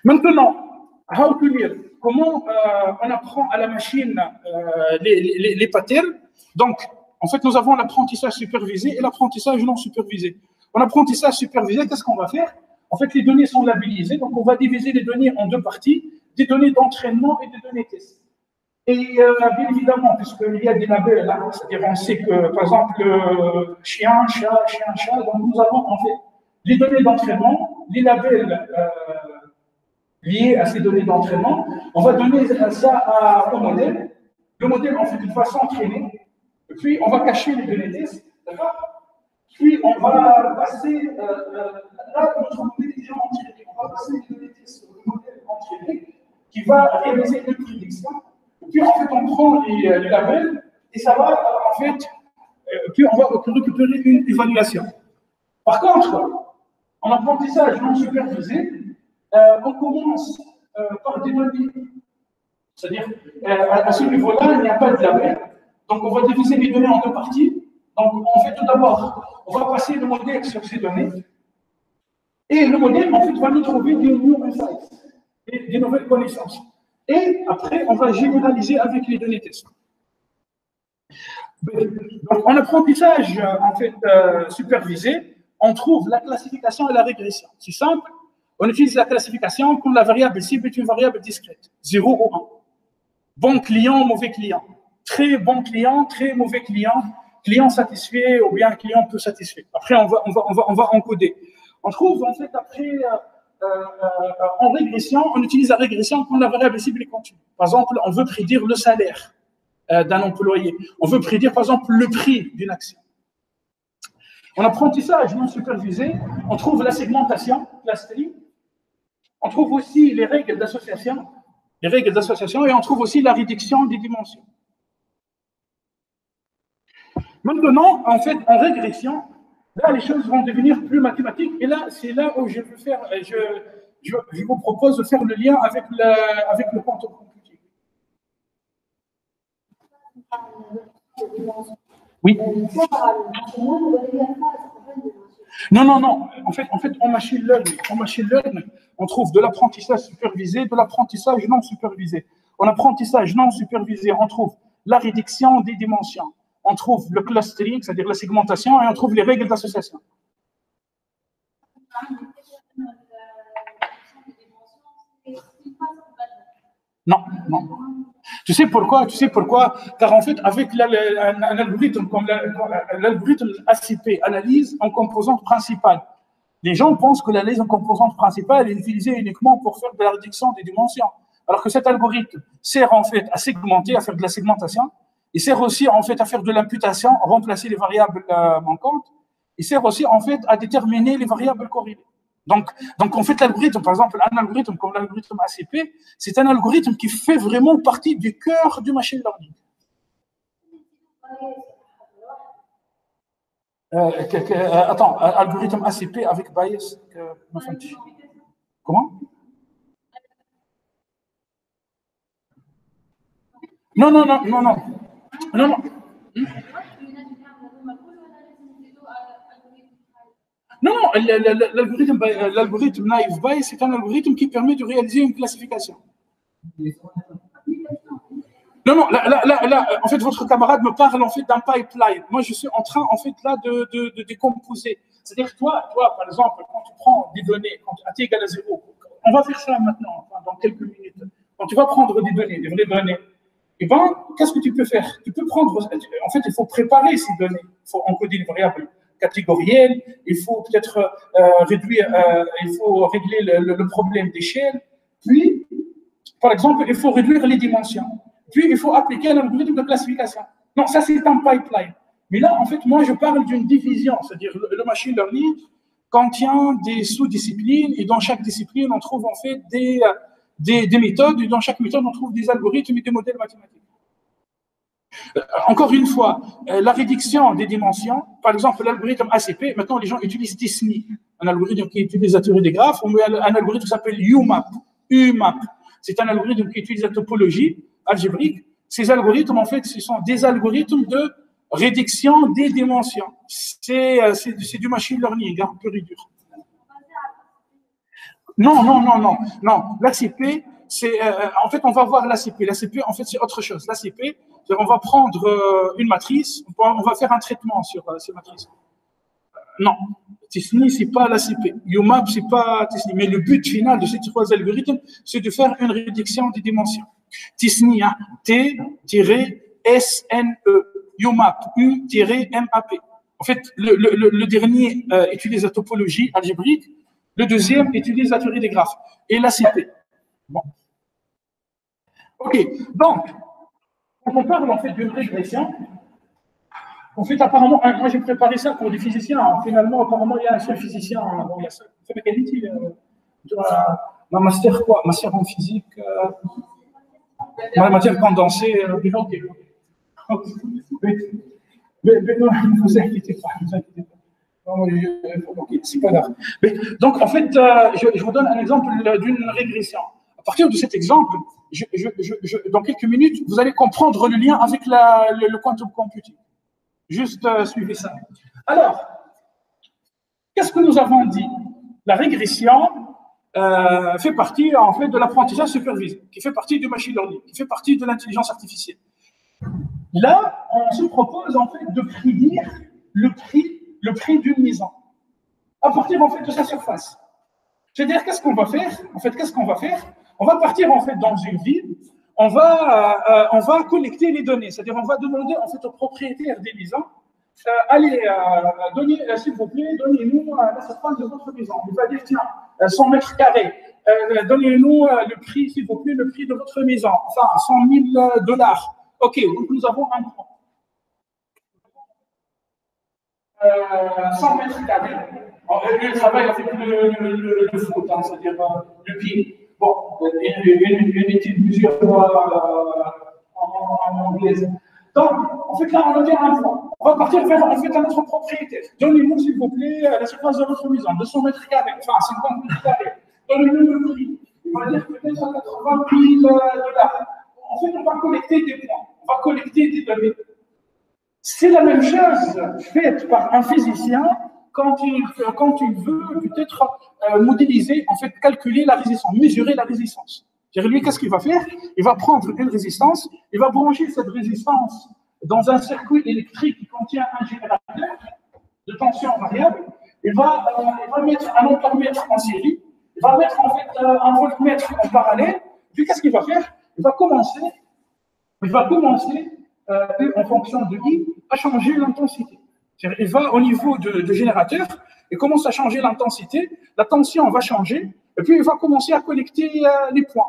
Speaker 1: Maintenant, how to live. Comment on apprend à la machine les patterns. Donc, en fait, nous avons l'apprentissage supervisé et l'apprentissage non supervisé. En apprentissage supervisé, qu'est-ce qu'on va faire? En fait, les données sont labellisées, donc on va diviser les données en deux parties, des données d'entraînement et des données test. Et bien évidemment, puisqu'il y a des labels, c'est-à-dire on sait que, par exemple, chien, chat, donc nous avons en fait les données d'entraînement, les labels liés à ces données d'entraînement. On va donner ça au modèle. Le modèle, en fait, il va s'entraîner. Puis, on va cacher les données tests. D'accord? Puis, on va passer. Là, notre modèle est déjà entraîné. On va passer les données tests sur le modèle entraîné qui va réaliser une prédiction. Puis, en fait, on prend les labels et ça va, en fait, puis on va récupérer une évaluation. Par contre, en apprentissage non supervisé, on commence par des données. C'est-à-dire, à ce niveau-là, il n'y a pas de label. Donc, on va diviser les données en deux parties. Donc, on fait tout d'abord, on va passer le modèle sur ces données. Et le modèle, en fait, va nous trouver des new insights, des nouvelles connaissances. Et après, on va généraliser avec les données tests. Donc, en apprentissage, en fait, supervisé, on trouve la classification et la régression. C'est simple. On utilise la classification quand la variable cible est une variable discrète, 0 ou 1. Bon client, mauvais client. Très bon client, très mauvais client. Client satisfait ou bien client peu satisfait. Après, on va encoder. On trouve, en fait, après, en régression, on utilise la régression quand la variable cible est continue. Par exemple, on veut prédire le salaire d'un employé. On veut prédire, par exemple, le prix d'une action. En apprentissage non supervisé, on trouve la segmentation, clustering. On trouve aussi les règles d'association, et on trouve aussi la réduction des dimensions. Maintenant, en fait, en régression, là, les choses vont devenir plus mathématiques. Et là, c'est là où je veux faire, je vous propose de faire le lien avec le quantum computing. Oui. Non. En fait, en machine learning, on trouve de l'apprentissage supervisé, de l'apprentissage non supervisé. En apprentissage non supervisé, on trouve la réduction des dimensions. On trouve le clustering, c'est-à-dire la segmentation, et on trouve les règles d'association. Non. Tu sais pourquoi? Car en fait, avec un algorithme comme l'algorithme ACP, analyse en composante principale, les gens pensent que l'analyse en composante principale est utilisée uniquement pour faire de la réduction des dimensions. Alors que cet algorithme sert en fait à segmenter, à faire de la segmentation. Il sert aussi en fait à faire de l'imputation, remplacer les variables manquantes. Il sert aussi en fait à déterminer les variables corrélées. Donc en fait, l'algorithme, par exemple, un algorithme comme l'algorithme ACP, c'est un algorithme qui fait vraiment partie du cœur du machine learning. Attends, algorithme ACP avec bias. Comment? Non. Non, non, l'algorithme naive Bayes, c'est un algorithme qui permet de réaliser une classification. Non, non, là, en fait, votre camarade me parle en fait d'un pipeline. Moi, je suis en train, en fait, là, de décomposer. C'est-à-dire, toi, par exemple, quand tu prends des données, quand t égale à 0, on va faire ça maintenant, dans quelques minutes. Quand tu vas prendre des données, des vraies données, et ben, qu'est-ce que tu peux faire? Tu peux prendre, en fait, il faut préparer ces données. Il faut encoder une variable catégorielle, il faut peut-être réduire, il faut régler le problème d'échelle, puis, par exemple, il faut réduire les dimensions. Puis, il faut appliquer un algorithme de classification. Non, ça, c'est un pipeline. Mais là, en fait, moi, je parle d'une division, c'est-à-dire le machine learning contient des sous-disciplines, et dans chaque discipline, on trouve en fait des méthodes, et dans chaque méthode, on trouve des algorithmes et des modèles mathématiques. Encore une fois, la réduction des dimensions, par exemple, l'algorithme ACP, maintenant, les gens utilisent T-SNE, un algorithme qui utilise la théorie des graphes, on met un algorithme qui s'appelle UMAP. C'est un algorithme qui utilise la topologie algébrique. Ces algorithmes, en fait, ce sont des algorithmes de réduction des dimensions. C'est du machine learning, hein, pur et dur. Non. L'ACP, c'est, en fait, on va voir l'ACP. L'ACP, en fait, c'est autre chose. L'ACP, on va prendre une matrice, on va faire un traitement sur ces matrices. Non, T-SNE, c'est pas l'ACP. UMAP, c'est pas T-SNE. Mais le but final de ces trois algorithmes, c'est de faire une réduction des dimensions. T-SNE, hein, T-SNE. UMAP, U-MAP. En fait, le dernier utilise la topologie algébrique, le deuxième utilise la théorie des graphes et l'ACP. Bon. OK, donc, quand on parle en fait d'une régression, en fait, apparemment, moi j'ai préparé ça pour des physiciens. Hein. Finalement, apparemment, il y a un seul physicien. Bon, il y a ça. C'est mécanique, ma master quoi? Master en physique, ma matière condensée, mais non, ne vous inquiétez pas, c'est pas grave. Mais, donc, en fait, je vous donne un exemple d'une régression. À partir de cet exemple, dans quelques minutes, vous allez comprendre le lien avec le quantum computing. Juste suivez ça. Alors, qu'est-ce que nous avons dit? La régression fait partie, en fait, de l'apprentissage supervisé, qui fait partie du machine learning, qui fait partie de l'intelligence artificielle. Là, on se propose en fait de prédire le prix d'une maison à partir en fait de sa surface. C'est-à-dire qu'est-ce qu'on va faire? En fait, qu'est-ce qu'on va faire? On va partir en fait dans une ville, on va collecter les données, c'est-à-dire on va demander en fait aux propriétaires des maisons, allez, s'il vous plaît, donnez-nous la surface de votre maison. Il va dire tiens, 100 mètres carrés. Donnez-nous le prix, s'il vous plaît, le prix de votre maison. Enfin, 100 000 $. OK, donc nous avons un plan. 100 mètres carrés. Il travaille avec le foot, hein, c'est-à-dire le pied. Bon, une étude mesure en anglaise. Donc, en fait, là, on a bien un plan. On va partir vers en fait, un autre propriétaire. Donnez-nous, s'il vous plaît, la surface de votre maison, 200 mètres carrés, enfin 50 mètres carrés. Donnez-nous le prix. On va dire peut-être 80 000 $. En fait, on va collecter des points, on va collecter des données. C'est la même chose faite par un physicien quand il veut peut-être modéliser, en fait, calculer la résistance, mesurer la résistance. C'est-à-dire, lui, qu'est-ce qu'il va faire? Il va prendre une résistance, il va brancher cette résistance dans un circuit électrique qui contient un générateur de tension variable. Il va mettre un ampermètre en série, il va mettre en fait un voltmètre en parallèle. Puis, qu'est-ce qu'il va faire? Il va commencer en fonction de I, à changer l'intensité. Il va au niveau de générateur, il commence à changer l'intensité, la tension va changer, et puis il va commencer à collecter les points.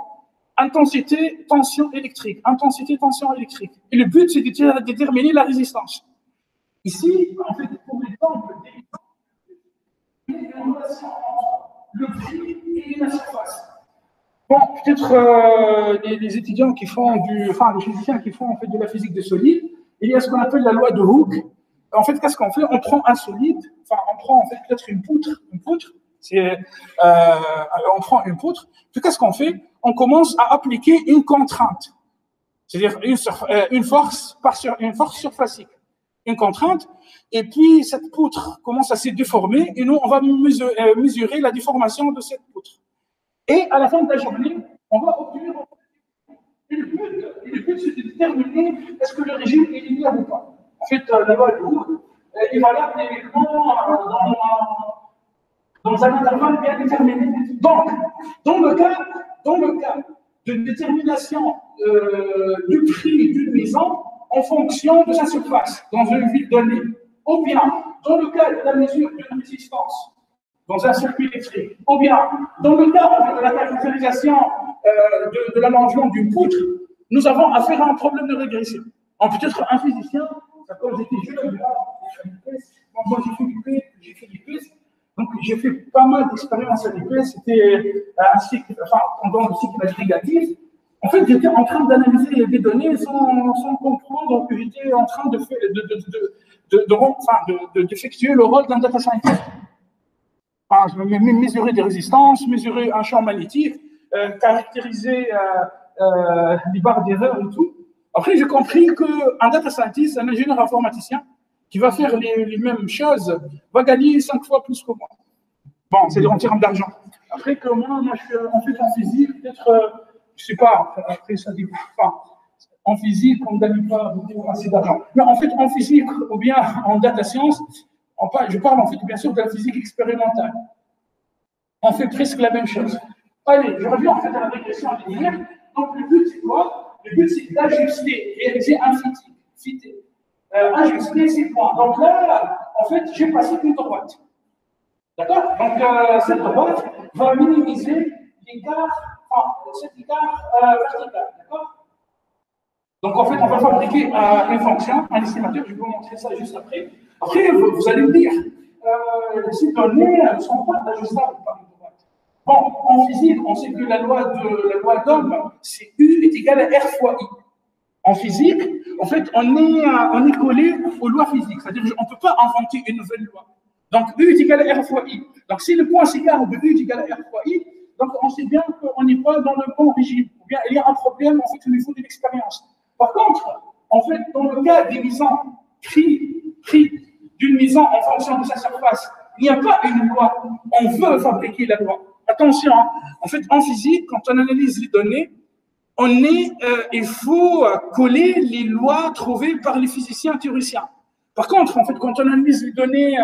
Speaker 1: Intensité, tension électrique, intensité, tension électrique. Et le but, c'est de déterminer la résistance. Ici, en fait, pour l'exemple, il y a une relation entre le prix et la surface. Bon, peut-être les étudiants qui font les physiciens qui font en fait de la physique des solides, il y a ce qu'on appelle la loi de Hooke. En fait, qu'est-ce qu'on fait? On prend un solide, enfin, on prend en fait peut-être une poutre, on prend une poutre, puis qu'est-ce qu'on fait? On commence à appliquer une contrainte, c'est-à-dire une force surfacique. une contrainte, et puis cette poutre commence à se déformer, et nous, on va mesurer la déformation de cette poutre. Et à la fin de la journée, on va obtenir une but. Et le but, c'est de déterminer est-ce que le régime est linéaire ou pas. En fait, la loi de Hooke est valable uniquement dans un intervalle bien déterminé. Donc, dans le cas de détermination du prix d'une maison en fonction de sa surface dans une ville donnée, ou bien dans le cas de la mesure d'une résistance dans un circuit électrique, ou bien dans le cas de la caractérisation de l'allongement d'une poutre, nous avons affaire à un problème de régression. Peut-être un physicien, quand j'étais jeune, moi j'ai fait du PES, donc j'ai fait pas mal d'expériences à l'IPES, c'était un cycle, pendant le cycle agrégatif. En fait, j'étais en train d'analyser des données sans comprendre que j'étais en train d'effectuer le rôle d'un data scientist. Mesurer des résistances, mesurer un champ magnétique, caractériser les barres d'erreur et tout. Après, j'ai compris qu'un data scientist, un ingénieur informaticien, qui va faire les mêmes choses, va gagner 5 fois plus que moi. Bon, c'est en termes d'argent. Après, que moi je suis en physique, peut-être, je ne sais pas, après ça dépend. En physique, on ne gagne pas beaucoup assez d'argent. Mais en fait, en physique ou bien en data science, je parle en fait bien sûr de la physique expérimentale. On fait presque la même chose. Allez, je reviens en fait à la régression linéaire. Donc le but c'est quoi? Le but c'est d'ajuster, réaliser un fitting. Ajuster ces points. Donc là, en fait, j'ai passé une droite. D'accord? Donc cette droite va minimiser l'écart, cet écart vertical. D'accord? Donc en fait, on va fabriquer une fonction, un estimateur, je vais vous montrer ça juste après. Après, vous allez me dire, ces données ne sont pas ajustables par une droite. Bon, en physique, on sait que la loi d'Ohm, c'est U est égal à R fois I. En physique, en fait, on est collé aux lois physiques, c'est-à-dire qu'on ne peut pas inventer une nouvelle loi. Donc U est égal à R fois I. Donc si le point s'écarte de U est égal à R fois I, donc on sait bien qu'on n'est pas dans le bon régime. Ou bien il y a un problème en fait, au niveau de l'expérience. Par contre, en fait, dans le cas des maisons, prix d'une maison en fonction de sa surface, il n'y a pas une loi. On veut fabriquer la loi. Attention, hein. En fait, en physique, quand on analyse les données, il faut coller les lois trouvées par les physiciens théoriciens. Par contre, en fait, quand on analyse les données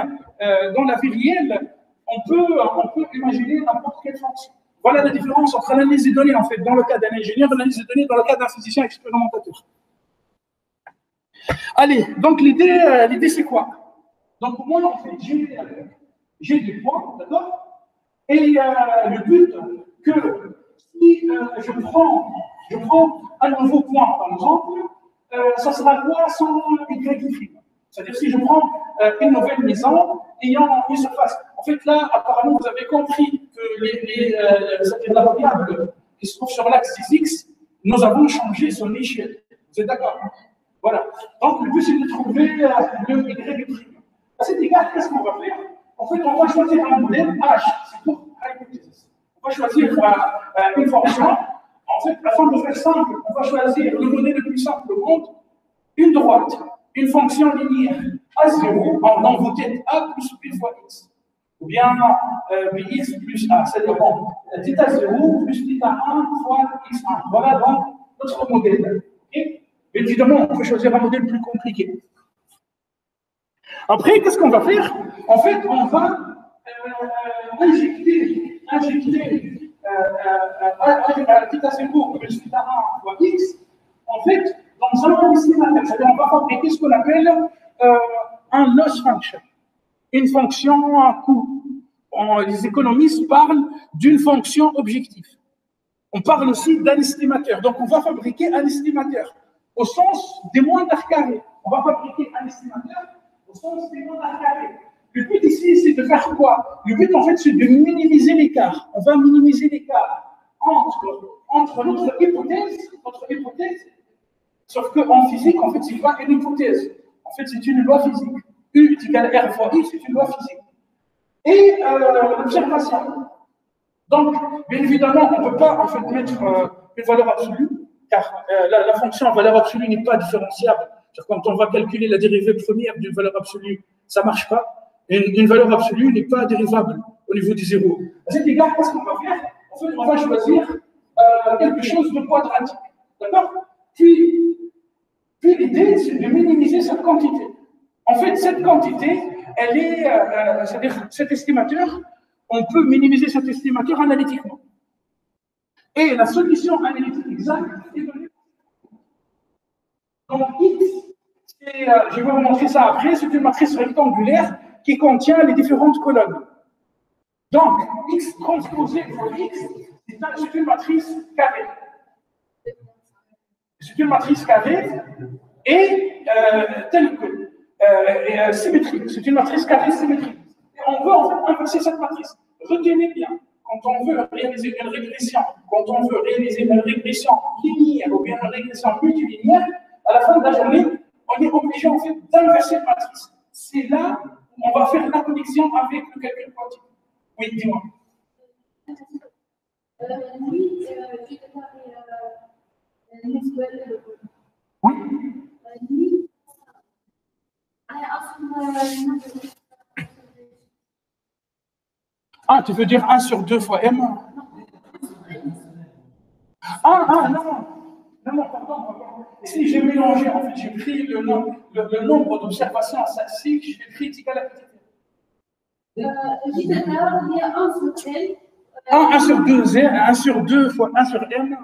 Speaker 1: dans la vie réelle, on peut imaginer n'importe quelle fonction. Voilà la différence entre l'analyse des données, en fait, dans le cas d'un ingénieur, et l'analyse des données dans le cas d'un physicien expérimentateur. Allez, donc l'idée c'est quoi? Donc moi, en fait, j'ai des points, d'accord? Et le but que si je prends un nouveau point, par exemple, ça sera quoi sans Y'? C'est-à-dire si je prends une nouvelle maison ayant une surface. En fait, là, apparemment, vous avez compris que la variable qui se trouve sur l'axe des X, nous avons changé son échelle. Vous êtes d'accord? Voilà. Donc, le but, c'est de trouver le Y'. À cet égard, qu'est-ce qu'on va faire? En fait, on va choisir un modèle H, c'est pour hypothesis. On va choisir une fonction. En fait, afin de faire simple, on va choisir le modèle le plus simple au monde, une droite, une fonction linéaire A0, dans vos têtes A plus B fois X. Ou bien Bx plus A, c'est le bon. Θ 0 plus θ 1 fois X1. Voilà donc notre modèle. Okay? Évidemment, on peut choisir un modèle plus compliqué. Après, qu'est-ce qu'on va faire? En fait, on va injecter θ 0 plus θ 1 fois X, en fait, dans un estimateur. C'est-à-dire on va fabriquer ce qu'on appelle un loss function, une fonction à coût. Les économistes parlent d'une fonction objective. On parle aussi d'un estimateur. Donc, on va fabriquer un estimateur au sens des moindres carrés. On va fabriquer un estimateur au sens des moindres carrés. Le but ici, c'est de faire quoi? Le but, en fait, c'est de minimiser l'écart. On va minimiser l'écart entre notre hypothèse, sauf qu'en physique, en fait, c'est pas une hypothèse. En fait, c'est une loi physique. U est égal à R fois I, c'est une loi physique. Et l'observation. Donc, bien évidemment, on ne peut pas en fait mettre une valeur absolue, car la fonction en valeur absolue n'est pas différenciable Quand on va calculer la dérivée première d'une valeur absolue, ça ne marche pas. Une valeur absolue n'est pas dérivable au niveau du zéro. À cet égard, qu'est-ce qu'on va faire? En fait, on va choisir quelque chose de quadratique. D'accord? Puis l'idée, c'est de minimiser cette quantité. En fait, cette quantité, elle est, c'est-à-dire cet estimateur, on peut minimiser cet estimateur analytiquement. Et la solution analytique exacte est donnée. Donc, X, je vais vous montrer ça après, c'est une matrice rectangulaire qui contient les différentes colonnes. Donc, X transposé pour X, c'est une matrice carrée. C'est une matrice carrée et telle que symétrique. C'est une matrice carrée symétrique. Et on veut en fait inverser cette matrice. Retenez bien, quand on veut réaliser une régression, quand on veut réaliser une régression linéaire ou bien une régression multilinéaire, à la fin de la journée, on est obligé en fait d'inverser la matrice. C'est là où on va faire la connexion avec le calcul quantique. Oui, dis-moi.
Speaker 2: Oui.
Speaker 1: Ah, tu veux dire 1 sur 2 fois M? Non, pardon. Si j'ai mélangé, en fait, j'ai pris le nombre d'observations statistiques, je l'ai pris égal à petit.
Speaker 2: Il y a 1 sur L.
Speaker 1: 1 sur 2, 1 sur 2 fois 1 sur M.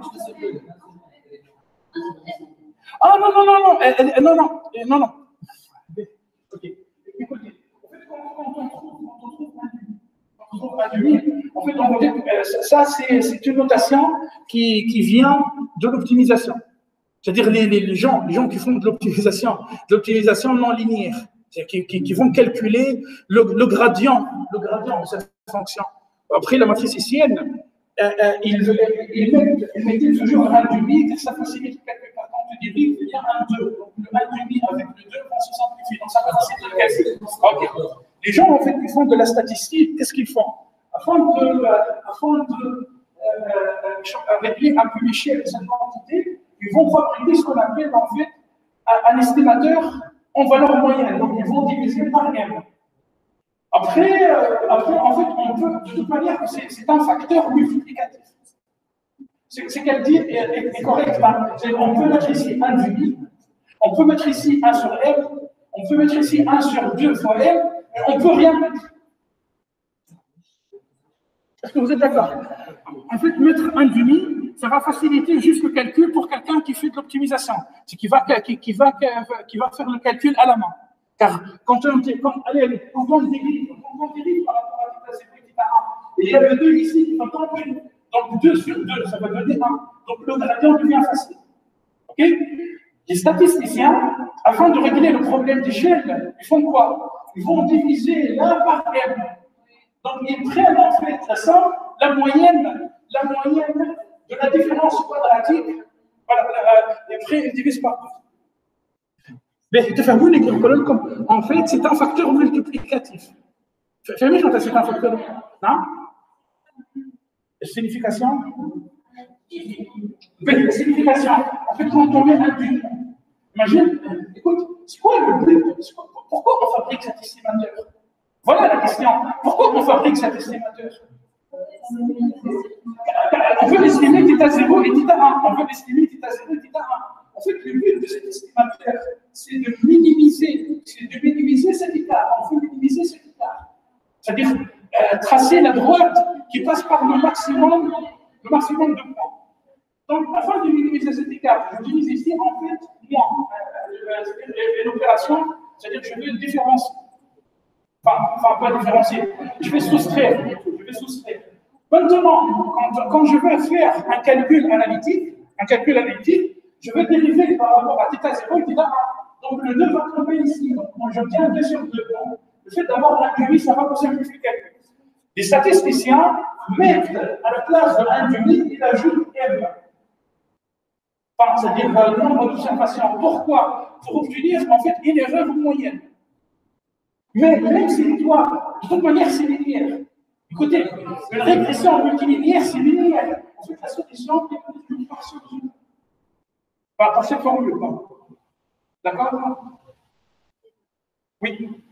Speaker 1: Ah non. Ok. Écoutez, quand on trouve un demi, en fait, on dit que ça, c'est une notation qui vient de l'optimisation. C'est-à-dire les gens qui font de l'optimisation non linéaire, qui vont calculer le gradient de cette fonction. Après, la matrice hessienne, ils mettent toujours un demi, ça facilite le calcul. Par contre, le demi, il y a un 2. Donc, le 1 demi avec le 2 vont se simplifier. Donc, ça facilite le calcul. Okay. Les gens, en fait, qui font de la statistique, qu'est-ce qu'ils font? Afin de régler un peu l'échelle de cette quantité, ils vont fabriquer ce qu'on appelle, en fait, un estimateur en valeur moyenne. Donc, ils vont diviser par M. Après, en fait, on peut, de toute manière, c'est un facteur multiplicatif. Ce qu'elle dit est correct. On peut mettre ici 1 demi, on peut mettre ici 1 sur M, on peut mettre ici 1 sur 2 fois M, et on ne peut rien mettre. Est-ce que vous êtes d'accord? En fait, mettre 1 demi, ça va faciliter juste le calcul pour quelqu'un qui fait de l'optimisation. C'est qui va faire le calcul à la main. Car quand on dérive par rapport à θ0 et θ1, et il y a le 2 ici qui va tomber, donc 2 sur 2, ça va donner 1. Donc le gradient devient facile. Ok? Les statisticiens, afin de régler le problème d'échelle, ils font quoi? Ils vont diviser l'un par M. Donc ils prennent en fait la somme, la moyenne de la différence quadratique, et après ils divisent par 2. Mais tu fais les colonnes comme en fait c'est un facteur multiplicatif. Fais-moi quand c'est un facteur, non? Signification? Oui, signification. En fait, quand on met un but, imagine, écoute, c'est quoi le but? Pourquoi on fabrique cet estimateur? Voilà la question. Pourquoi on fabrique cet estimateur? On veut estimer θ0 et θ1. On veut estimer θ0 et θ1. En fait, le but de cet estimateur, c'est de minimiser cet écart. On veut minimiser cet écart. C'est-à-dire tracer la droite qui passe par le maximum de points. Donc, afin de minimiser cet écart, j'utilise ici en fait l'opération, c'est-à-dire que je vais différencier. Enfin, pas différencier. Je vais soustraire. Maintenant, quand je vais faire un calcul analytique, je vais dériver par rapport à θ0 et θ1. Donc, le 2 va tomber ici. Donc, j'obtiens 2 sur 2. Donc, le fait d'avoir un demi, ça va me simplifier le calcul. Les statisticiens mettent à la place de 1 demi, ils ajoutent M. Enfin, c'est-à-dire le nombre d'observations. Pourquoi? Pour obtenir, en fait, une erreur moyenne. Mais même si de toute manière, c'est linéaire. Écoutez, une régression multilinéaire, c'est linéaire. En fait, la solution est une par cette formule. D'accord? Oui.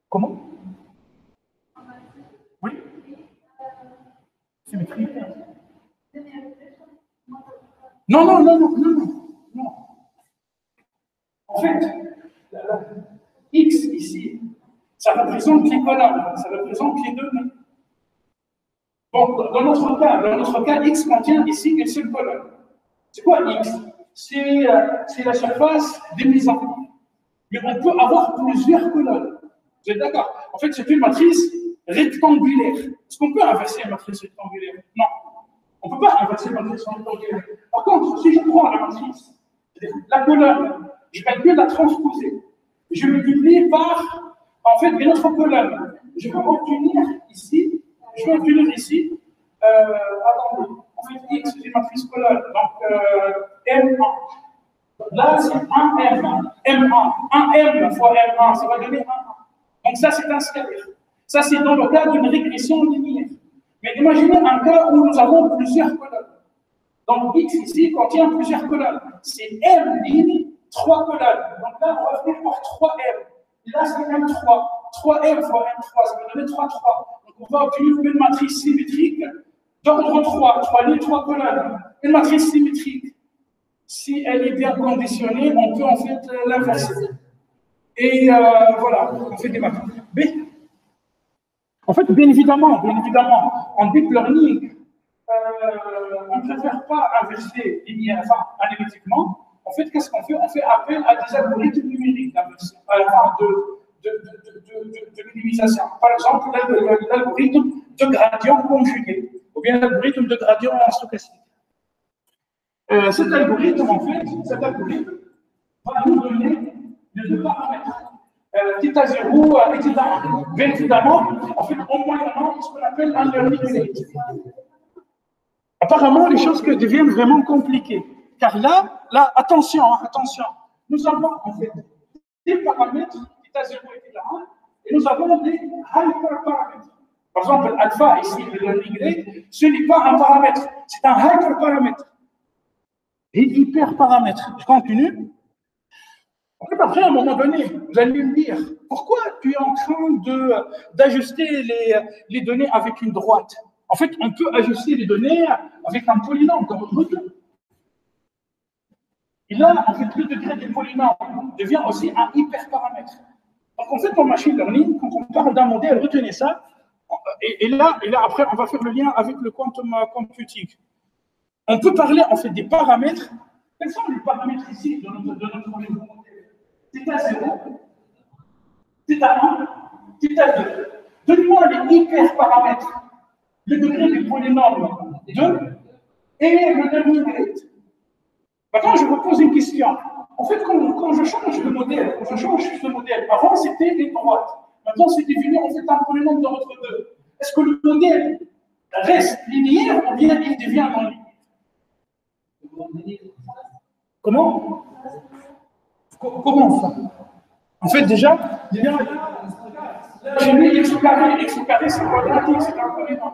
Speaker 1: Comment? Oui. Symétrie. Non, non, non, non, non, non, non. En fait, X ici, ça représente les colonnes, ça représente les données. Bon, dans notre cas, X contient ici une seule colonne. C'est quoi X? C'est la surface des maisons. Mais on peut avoir plusieurs colonnes. Vous êtes d'accord? En fait, c'est une matrice rectangulaire. Est-ce qu'on peut inverser une matrice rectangulaire? Non. On ne peut pas inverser une matrice rectangulaire. Par contre, si je prends la matrice, la colonne, je calcule la transposer. Je multiplie par, en fait, une autre colonne. Je peux obtenir ici, attendez, en fait, X, c'est une matrice colonne, donc M1. Là, c'est 1M1. M1. 1M fois M1, ça va donner 1. Donc ça, c'est un scalaire. Ça, c'est dans le cas d'une régression linéaire. Mais imaginez un cas où nous avons plusieurs colonnes. Donc X ici contient plusieurs colonnes. C'est M ligne, 3 colonnes. Donc là, on va finir par 3M. Et là, c'est M3. 3M fois M3, ça va donner 3, 3. Donc on va obtenir une matrice symétrique d'ordre 3. 3 lignes, 3 colonnes. Une matrice symétrique. Si elle est bien conditionnée, on peut en fait l'inverser. Et voilà, on fait des maths. B. En fait, bien évidemment, en deep learning, on ne préfère pas inverser analytiquement. En fait, qu'est-ce qu'on fait? On fait appel à des algorithmes numériques de minimisation. Par exemple, l'algorithme de gradient conjugué, ou bien l'algorithme de gradient stochastique. Cet algorithme, en fait, va nous donner les deux paramètres. θ0 et θ1. Bien évidemment, en fait, en moyennant ce qu'on appelle un learning rate. Apparemment, les choses deviennent vraiment compliquées. Car là, attention, nous avons en fait des paramètres, θ0 et θ1, et nous avons des hyperparamètres. Par exemple, alpha, ici, le learning rate, ce n'est pas un paramètre, c'est un hyperparamètre. Et hyperparamètre. Je continue. En fait, après, à un moment donné, vous allez me dire, pourquoi tu es en train d'ajuster les données avec une droite? En fait, on peut ajuster les données avec un polynôme comme l'autre. Et là, en fait, le degré du polynôme devient aussi un hyperparamètre. Donc, en fait, en machine learning, quand on parle d'un modèle, retenez ça. Et là, après, on va faire le lien avec le quantum computing. On peut parler, en fait, des paramètres. Quels sont les paramètres ici de notre modèle? θ0, θ1, θ2. Donnez-moi les hyperparamètres. Le degré du polynôme 2 et le learning rate. Maintenant, je vous pose une question. En fait, quand je change de modèle, avant c'était les droites. Maintenant, c'est devenu en fait un polynôme d'ordre 2. Est-ce que le modèle reste linéaire ou bien il devient non linéaire? Comment? Comment ça? En fait, déjà, j'ai mis x au carré, c'est quadratique, c'est un polynôme.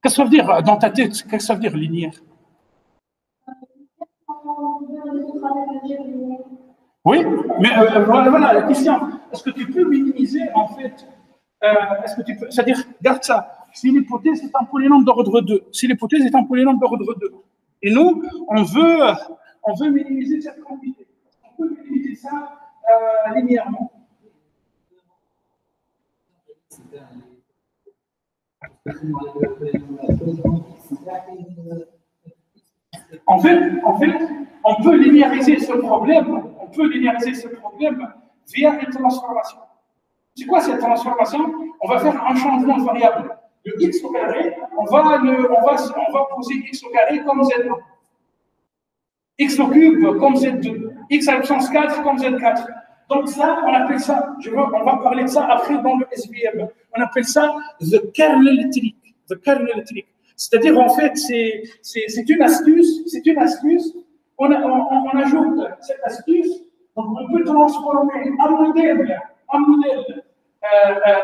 Speaker 1: Qu'est-ce que ça veut dire dans ta tête? Qu'est-ce que ça veut dire linéaire? Oui, mais voilà la question. Est-ce que tu peux minimiser en fait? C'est-à-dire, regarde ça. Si l'hypothèse est un polynôme d'ordre 2, et nous, on veut minimiser cette quantité. On peut minimiser ça linéairement. En fait, on peut linéariser ce problème. Via une transformation. C'est quoi cette transformation? On va faire un changement de variable. De x au carré, on va poser x au carré comme z1. X au cube comme z2. X à la puissance 4 comme z4. Donc ça, on appelle ça, on va parler de ça après dans le SVM. On appelle ça the kernel trick. C'est-à-dire, en fait, c'est une astuce on ajoute cette astuce, donc on peut transformer un modèle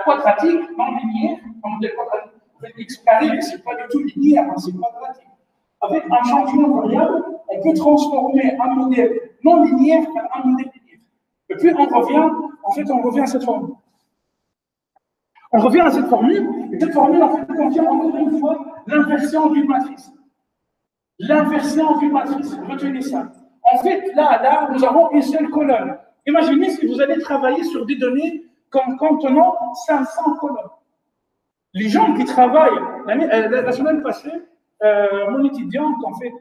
Speaker 1: quadratique en linéaire, un modèle quadratique. En fait, x carré, ce n'est pas du tout linéaire, hein, c'est quadratique. Avec un changement de variable, on peut transformer un modèle non linéaire en un modèle linéaire. Et puis on revient à cette formule. On revient à cette formule, et cette formule en fait contient encore une fois l'inversion d'une matrice. L'inversion d'une matrice, retenez ça. En fait, là, nous avons une seule colonne. Imaginez si vous allez travailler sur des données contenant 500 colonnes. Les gens qui travaillent, la semaine passée, mon étudiante, en fait,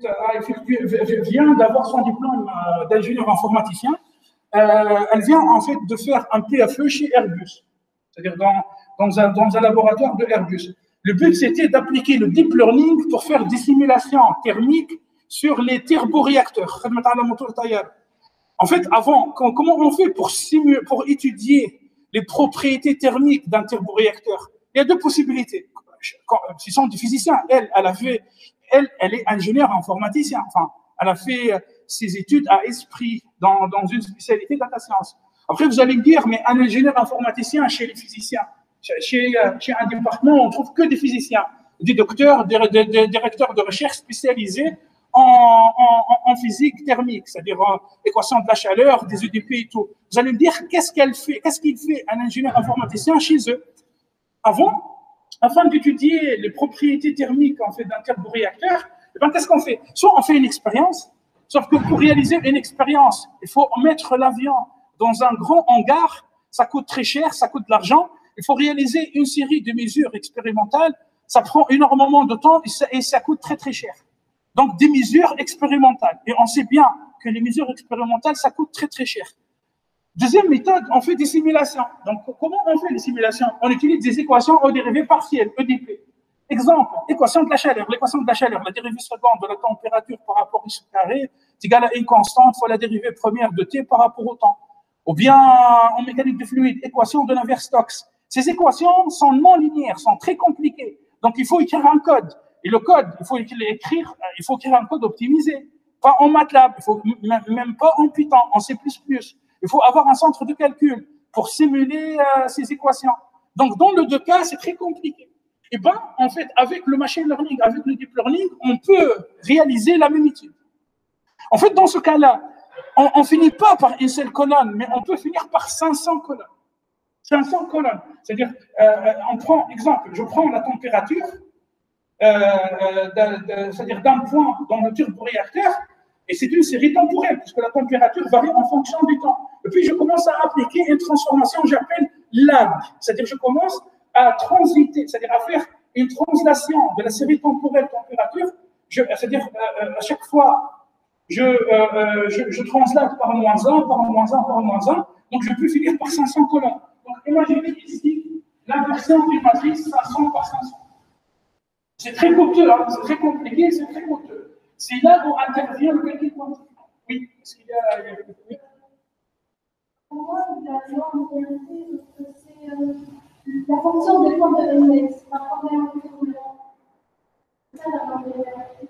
Speaker 1: vient d'avoir son diplôme d'ingénieur informaticien. Elle vient, en fait, de faire un PFE chez Airbus, c'est-à-dire dans un laboratoire de Airbus. Le but, c'était d'appliquer le deep learning pour faire des simulations thermiques sur les turboréacteurs. En fait, avant, comment on fait pour étudier les propriétés thermiques d'un turboréacteur? Il y a deux possibilités. Ce sont des physiciens. Elle est ingénieure informaticien. Enfin, elle a fait ses études à Esprit dans une spécialité data science. Après, vous allez me dire, mais un ingénieur informaticien chez les physiciens, chez un département, on ne trouve que des physiciens, des docteurs, des directeurs de recherche spécialisés en physique thermique, c'est-à-dire équation de la chaleur, des EDP et tout. Vous allez me dire, qu'est-ce qu'il fait un ingénieur informaticien chez eux? Afin d'étudier les propriétés thermiques en fait, d'un turboréacteur, eh ben, qu'est-ce qu'on fait? Soit on fait une expérience, sauf que pour réaliser une expérience, il faut mettre l'avion dans un grand hangar, ça coûte très cher, ça coûte de l'argent. Il faut réaliser une série de mesures expérimentales, ça prend énormément de temps et ça coûte très très cher. Donc des mesures expérimentales. Et on sait bien que les mesures expérimentales, ça coûte très très cher. Deuxième méthode, on fait des simulations. Donc comment on fait les simulations? On utilise des équations aux dérivées partielles, EDP. Exemple, équation de la chaleur. L'équation de la chaleur, la dérivée seconde de la température par rapport au x carré est égale à une constante fois la dérivée première de T par rapport au temps. Ou bien en mécanique de fluide, équation de l'inverse Stokes. Ces équations sont non linéaires, sont très compliquées. Donc, il faut écrire un code. Et le code, il faut écrire un code optimisé. Pas en MATLAB, il faut même pas en Python, en C++. Il faut avoir un centre de calcul pour simuler ces équations. Donc, dans les deux cas, c'est très compliqué. Et bien, en fait, avec le machine learning, avec le deep learning, on peut réaliser la même étude. En fait, dans ce cas-là, on ne finit pas par une seule colonne, mais on peut finir par 500 colonnes. 500 colonnes. C'est-à-dire, je prends la température, c'est-à-dire d'un point dans le turboréacteur, et c'est une série temporelle, puisque la température varie en fonction du temps. Et puis, je commence à appliquer une transformation que j'appelle lag. C'est-à-dire, je commence à transiter, c'est-à-dire à faire une translation de la série temporelle température. C'est-à-dire, à chaque fois, je translate par -1, par -1, par -1. Donc, je peux finir par 500 colonnes. Donc, imaginez ici l'inversion d'une matrice 500 par 500. C'est très coûteux, hein, c'est très compliqué, c'est très coûteux. C'est là où intervient le calcul quantique. Oui, est-ce qu'il y a
Speaker 2: Pour moi, c'est la fonction dépend de l'index. C'est ça la linéarité.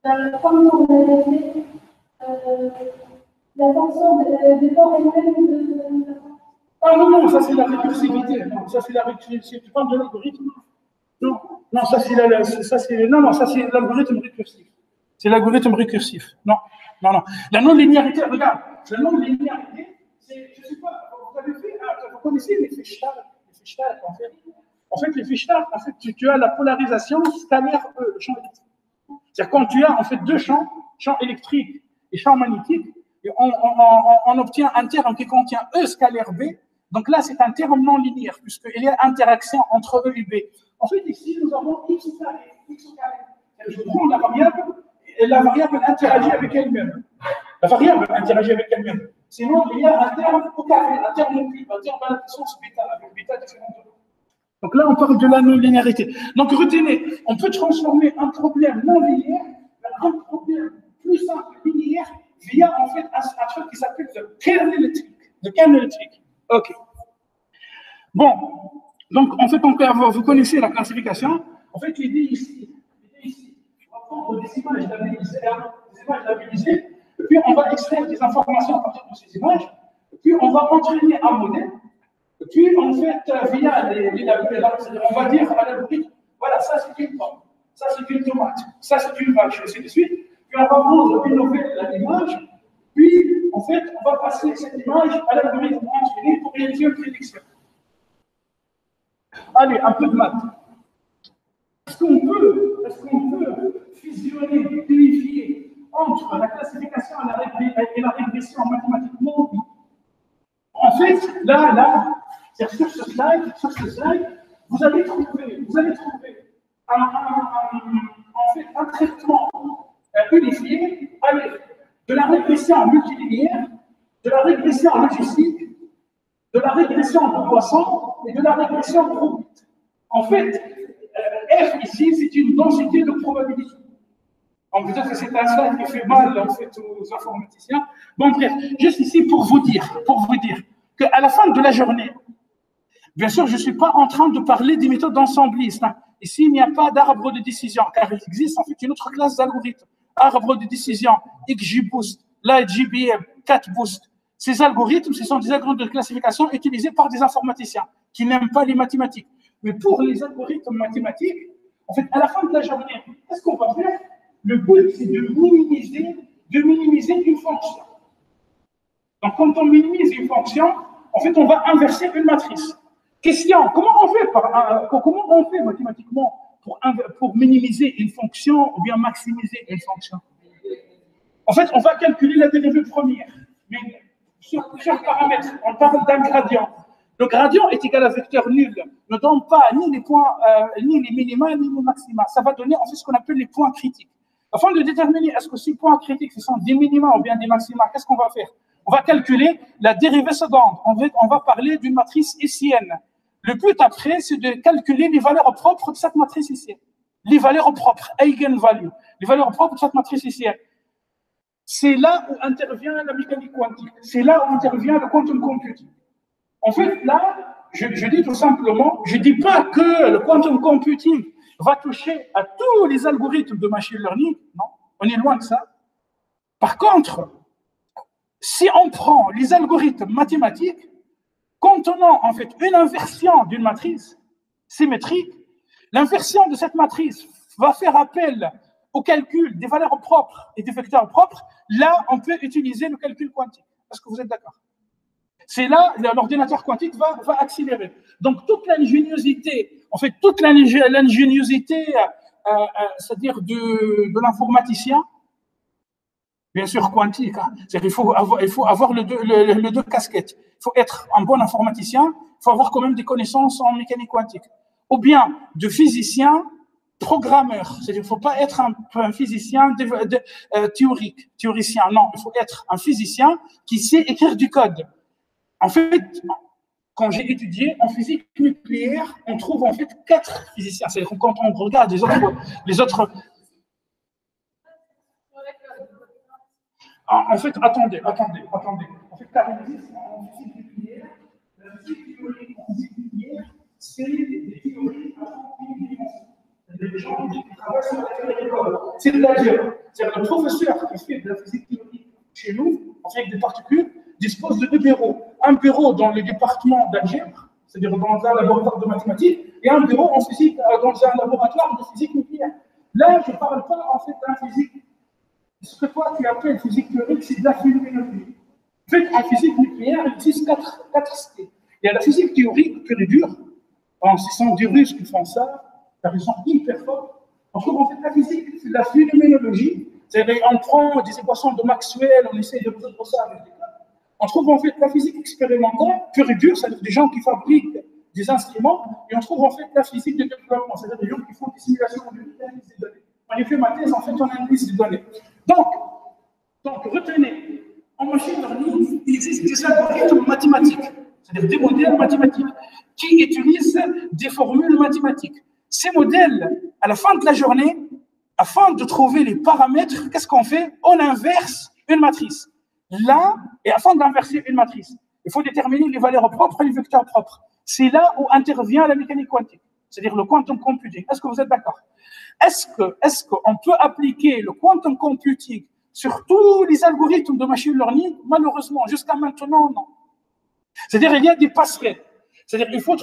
Speaker 2: Dans la fonction de l'index, la fonction dépend elle-même de.
Speaker 1: Ah non, ça c'est la récursivité. Non, ça c'est la récursivité. Tu parles de l'algorithme? Non, ça c'est l'algorithme récursif. C'est l'algorithme récursif. Non. La non-linéarité, regarde, la non-linéarité, c'est, je ne sais pas, vous connaissez les Feshbach en fait. En fait, les Feshbach, en fait, tu as la polarisation scalaire E, le champ électrique. C'est-à-dire quand tu as en fait deux champ électrique et champ magnétique, et on obtient un terme qui contient E scalaire B. Donc là, c'est un terme non linéaire, puisqu'il y a interaction entre E et B. En fait, ici, nous avons x carré. Je prends la variable, et la variable interagit avec elle-même. La variable interagit avec elle-même. Sinon, il y a un terme au carré, un terme au cube, un terme à la puissance bêta, avec bêta différent de l'autre. Donc là, on parle de la non-linéarité. Donc retenez, on peut transformer un problème non linéaire vers un problème plus simple linéaire via en fait un truc qui s'appelle le kernel trick. Ok. Bon, donc en fait, vous connaissez la classification. En fait, l'idée ici, on va prendre des images d'ABXR, des images labellisées, et puis on va extraire des informations à partir de ces images, et puis on va entraîner un modèle, et puis en fait, via les labels, on va dire à l'algorithme, voilà, ça c'est une pomme, ça c'est une tomate, ça c'est une vache, et ainsi de suite. Puis on va prendre une nouvelle image, puis en fait, on va passer cette image à l'algorithme entraîné pour réaliser une prédiction. Allez, un peu de maths. Est-ce qu'on peut fusionner, unifier entre la classification et la régression mathématiquement? En fait, là, sur ce slide, vous allez trouver un traitement unifié avec de la régression multilinéaire, de la régression logistique, de la régression de Poisson et de la régression probite. En fait, F ici, c'est une densité de probabilité. Donc, peut-être que c'est un slide qui fait mal en fait, aux informaticiens. Bon, bref, juste ici pour vous dire qu'à la fin de la journée, bien sûr, je ne suis pas en train de parler des méthodes ensemblistes. Hein. Ici, il n'y a pas d'arbre de décision, car il existe en fait une autre classe d'algorithmes. Arbre de décision, XGBoost, LightGBM, CatBoost. Ces algorithmes, ce sont des algorithmes de classification utilisés par des informaticiens qui n'aiment pas les mathématiques. Mais pour les algorithmes mathématiques, en fait, à la fin de la journée, qu'est-ce qu'on va faire? Le but, c'est de minimiser une fonction. Donc, quand on minimise une fonction, en fait, on va inverser une matrice. Question, comment on fait mathématiquement pour minimiser une fonction ou bien maximiser une fonction? En fait, on va calculer la dérivée première. Mais sur plusieurs paramètres, on parle d'un gradient. Le gradient est égal à vecteur nul, ne donne pas ni les points, ni les minima, ni les maxima. Ça va donner en fait ce qu'on appelle les points critiques. Afin de déterminer est-ce que ces points critiques ce sont des minima ou bien des maxima, qu'est-ce qu'on va faire? On va calculer la dérivée seconde. On va parler d'une matrice hessienne. Le but après, c'est de calculer les valeurs propres de cette matrice hessienne. Les valeurs propres, eigenvalue, les valeurs propres de cette matrice hessienne. C'est là où intervient la mécanique quantique. C'est là où intervient le quantum computing. En fait, là, je dis tout simplement, je ne dis pas que le quantum computing va toucher à tous les algorithmes de machine learning. Non, on est loin de ça. Par contre, si on prend les algorithmes mathématiques contenant en fait une inversion d'une matrice symétrique, l'inversion de cette matrice va faire appel au calcul des valeurs propres et des vecteurs propres. Là, on peut utiliser le calcul quantique. Est-ce que vous êtes d'accord? C'est là l'ordinateur quantique va accélérer. Donc, toute l'ingéniosité, en fait, c'est-à-dire de l'informaticien, bien sûr quantique, hein, il faut avoir les deux casquettes. Il faut être un bon informaticien, il faut avoir quand même des connaissances en mécanique quantique. Ou bien de physicien programmeur, c'est-à-dire qu'il ne faut pas être un physicien théoricien, non, il faut être un physicien qui sait écrire du code. En fait, quand j'ai étudié en physique nucléaire, on trouve en fait 4 physiciens. C'est-à-dire que quand on regarde les autres. En fait, attendez. En fait, car il existe en physique nucléaire, la physique théorique en physique nucléaire, c'est des théories à une dimension. Les gens qui travaillent sur la théorie des codes. C'est-à-dire le professeur qui fait de la physique théorique chez nous, en fait, avec des particules, dispose de 2 bureaux. Un bureau dans le département d'algèbre, c'est-à-dire dans un laboratoire de mathématiques, et un bureau en physique dans un laboratoire de physique nucléaire. Là, je ne parle pas en fait d'un physique. Ce que toi tu appelles physique théorique, c'est de la phénoménologie. En fait, en physique nucléaire, il existe 4 styles. Il y a la physique théorique pure et dure. Ce sont des Russes qui font ça, car ils sont hyper forts. On trouve en fait la physique, c'est de la phénoménologie. C'est-à-dire, on prend des équations de Maxwell, on essaie de résoudre ça avec des cas. On trouve en fait la physique expérimentale, pure et dure, c'est-à-dire des gens qui fabriquent des instruments, et on trouve en fait la physique de développement, c'est-à-dire des gens qui font des simulations de l'analyse des données. En effet, ma thèse, en fait, on analyse des données. Donc, retenez, en machine learning, il existe des algorithmes mathématiques, c'est-à-dire des modèles mathématiques, qui utilisent des formules mathématiques. Ces modèles, à la fin de la journée, afin de trouver les paramètres, qu'est-ce qu'on fait? On inverse une matrice. Là, et afin d'inverser une matrice, il faut déterminer les valeurs propres et les vecteurs propres. C'est là où intervient la mécanique quantique, c'est-à-dire le quantum computing. Est-ce que vous êtes d'accord? Est-ce qu'on peut appliquer le quantum computing sur tous les algorithmes de machine learning, malheureusement, jusqu'à maintenant, non. C'est-à-dire, il y a des passerelles. C'est-à-dire, il faut.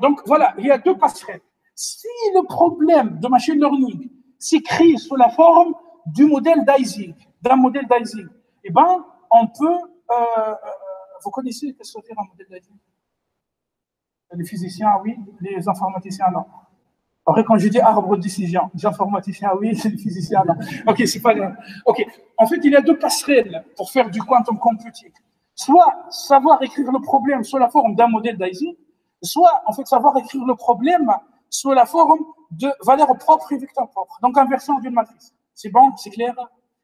Speaker 1: Donc, voilà, il y a deux passerelles. Si le problème de machine learning s'écrit sous la forme du modèle d'Ising, d'un modèle d'Ising, eh bien, on peut. Vous connaissez qu'est-ce que c'est un modèle d'Ising? Les physiciens, oui, les informaticiens, non. Après, quand je dis arbre de décision, les informaticiens, oui, les physiciens, non. Ok, c'est pas grave. Ok, en fait, il y a deux passerelles pour faire du quantum computing. Soit savoir écrire le problème sous la forme d'un modèle d'Ising, soit, en fait, savoir écrire le problème sous la forme de valeurs propres et vecteurs propres. Donc, inversion d'une matrice. C'est bon? C'est clair?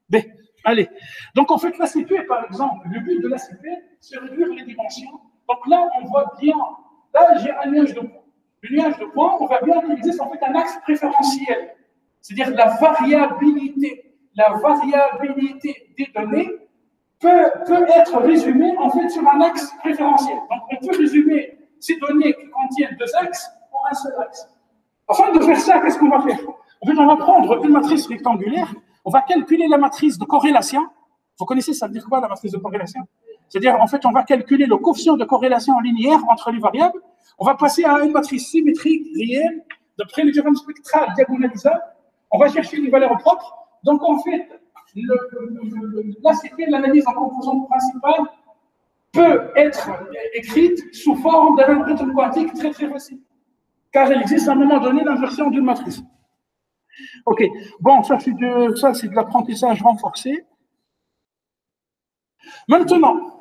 Speaker 1: B. Allez. Donc, en fait, l'ACP, par exemple, le but de l'ACP, c'est réduire les dimensions. Donc là, on voit bien, là, j'ai un nuage de points. Le nuage de points, on voit bien qu'il existe en fait un axe préférentiel. C'est-à-dire la variabilité des données peut être résumée en fait sur un axe préférentiel. Donc, on peut résumer ces données qui contiennent deux axes en un seul axe. Afin de faire ça, qu'est-ce qu'on va faire? En fait, on va prendre une matrice rectangulaire, on va calculer la matrice de corrélation. Vous connaissez, ça veut dire quoi, la matrice de corrélation? C'est-à-dire, en fait, on va calculer le coefficient de corrélation linéaire entre les variables. On va passer à une matrice symétrique réelle d'après le théorème spectral diagonalisable. On va chercher les valeurs propres. Donc, en fait, l'ACP, l'analyse en composante principale, peut être écrite sous forme d'un algorithme quantique très, très facile. Car il existe à un moment donné l'inversion d'une matrice. OK. Bon, ça, c'est de l'apprentissage renforcé. Maintenant,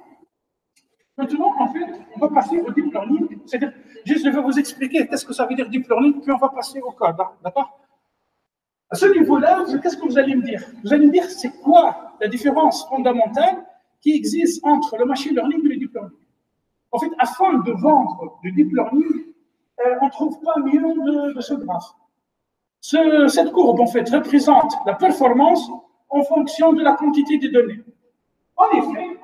Speaker 1: en fait, on va passer au deep learning. C'est-à-dire, juste, je vais vous expliquer qu'est-ce que ça veut dire deep learning, puis on va passer au code. D'accord? À ce niveau-là, qu'est-ce que vous allez me dire? Vous allez me dire, c'est quoi la différence fondamentale qui existe entre le machine learning et le deep learning? En fait, afin de vendre du deep learning, on ne trouve pas mieux de ce graphe. Cette courbe, en fait, représente la performance en fonction de la quantité des données. En effet,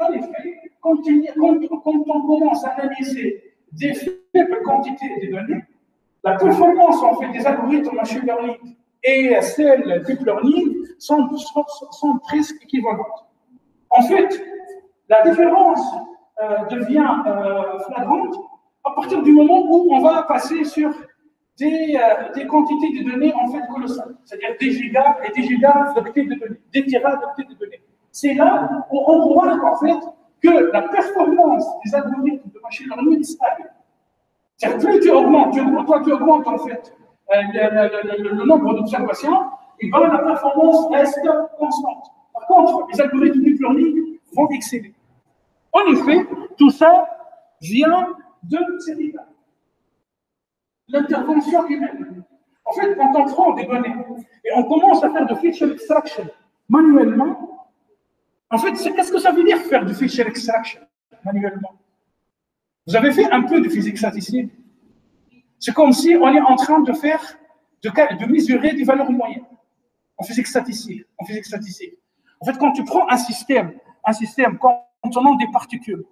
Speaker 1: quand on commence à analyser des faibles quantités de données, la performance en fait des algorithmes machine learning et celle deep learning sont presque équivalentes. En fait, la différence devient flagrante à partir du moment où on va passer sur des quantités de données en fait colossales, c'est-à-dire des gigas et des gigas d'octets de données, des terras d'octets de données. C'est là où on remarque en fait que la performance des algorithmes de machine learning stagne. C'est-à-dire plus tu augmentes en fait le nombre d'observations, et bien la performance reste constante. Par contre, les algorithmes deep learning vont exceller. En effet, tout ça vient de cette étape. L'intervention humaine. En fait, quand on prend des données et on commence à faire de feature extraction manuellement, en fait, qu'est-ce que ça veut dire faire du feature extraction manuellement? Vous avez fait un peu de physique statistique. C'est comme si on est en train de de mesurer des valeurs moyennes en physique statistique. En fait, quand tu prends un système contenant des particules,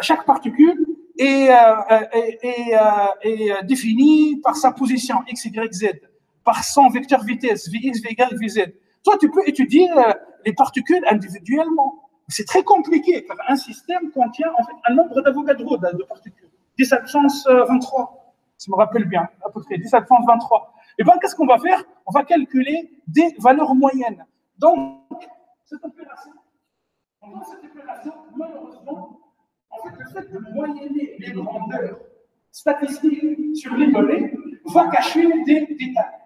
Speaker 1: chaque particule est définie par sa position x, y, z, par son vecteur vitesse, vx, vy, vz. Toi, tu peux étudier les particules individuellement. C'est très compliqué, car un système contient en fait un nombre d'Avogadro de particules. 10 à la puissance 23, si je me rappelle bien, à peu près, 10 à la puissance 23. Et bien, qu'est-ce qu'on va faire? On va calculer des valeurs moyennes. Donc, cette opération, malheureusement, en fait, le fait de moyenner les grandeurs statistiques sur les données va cacher des détails.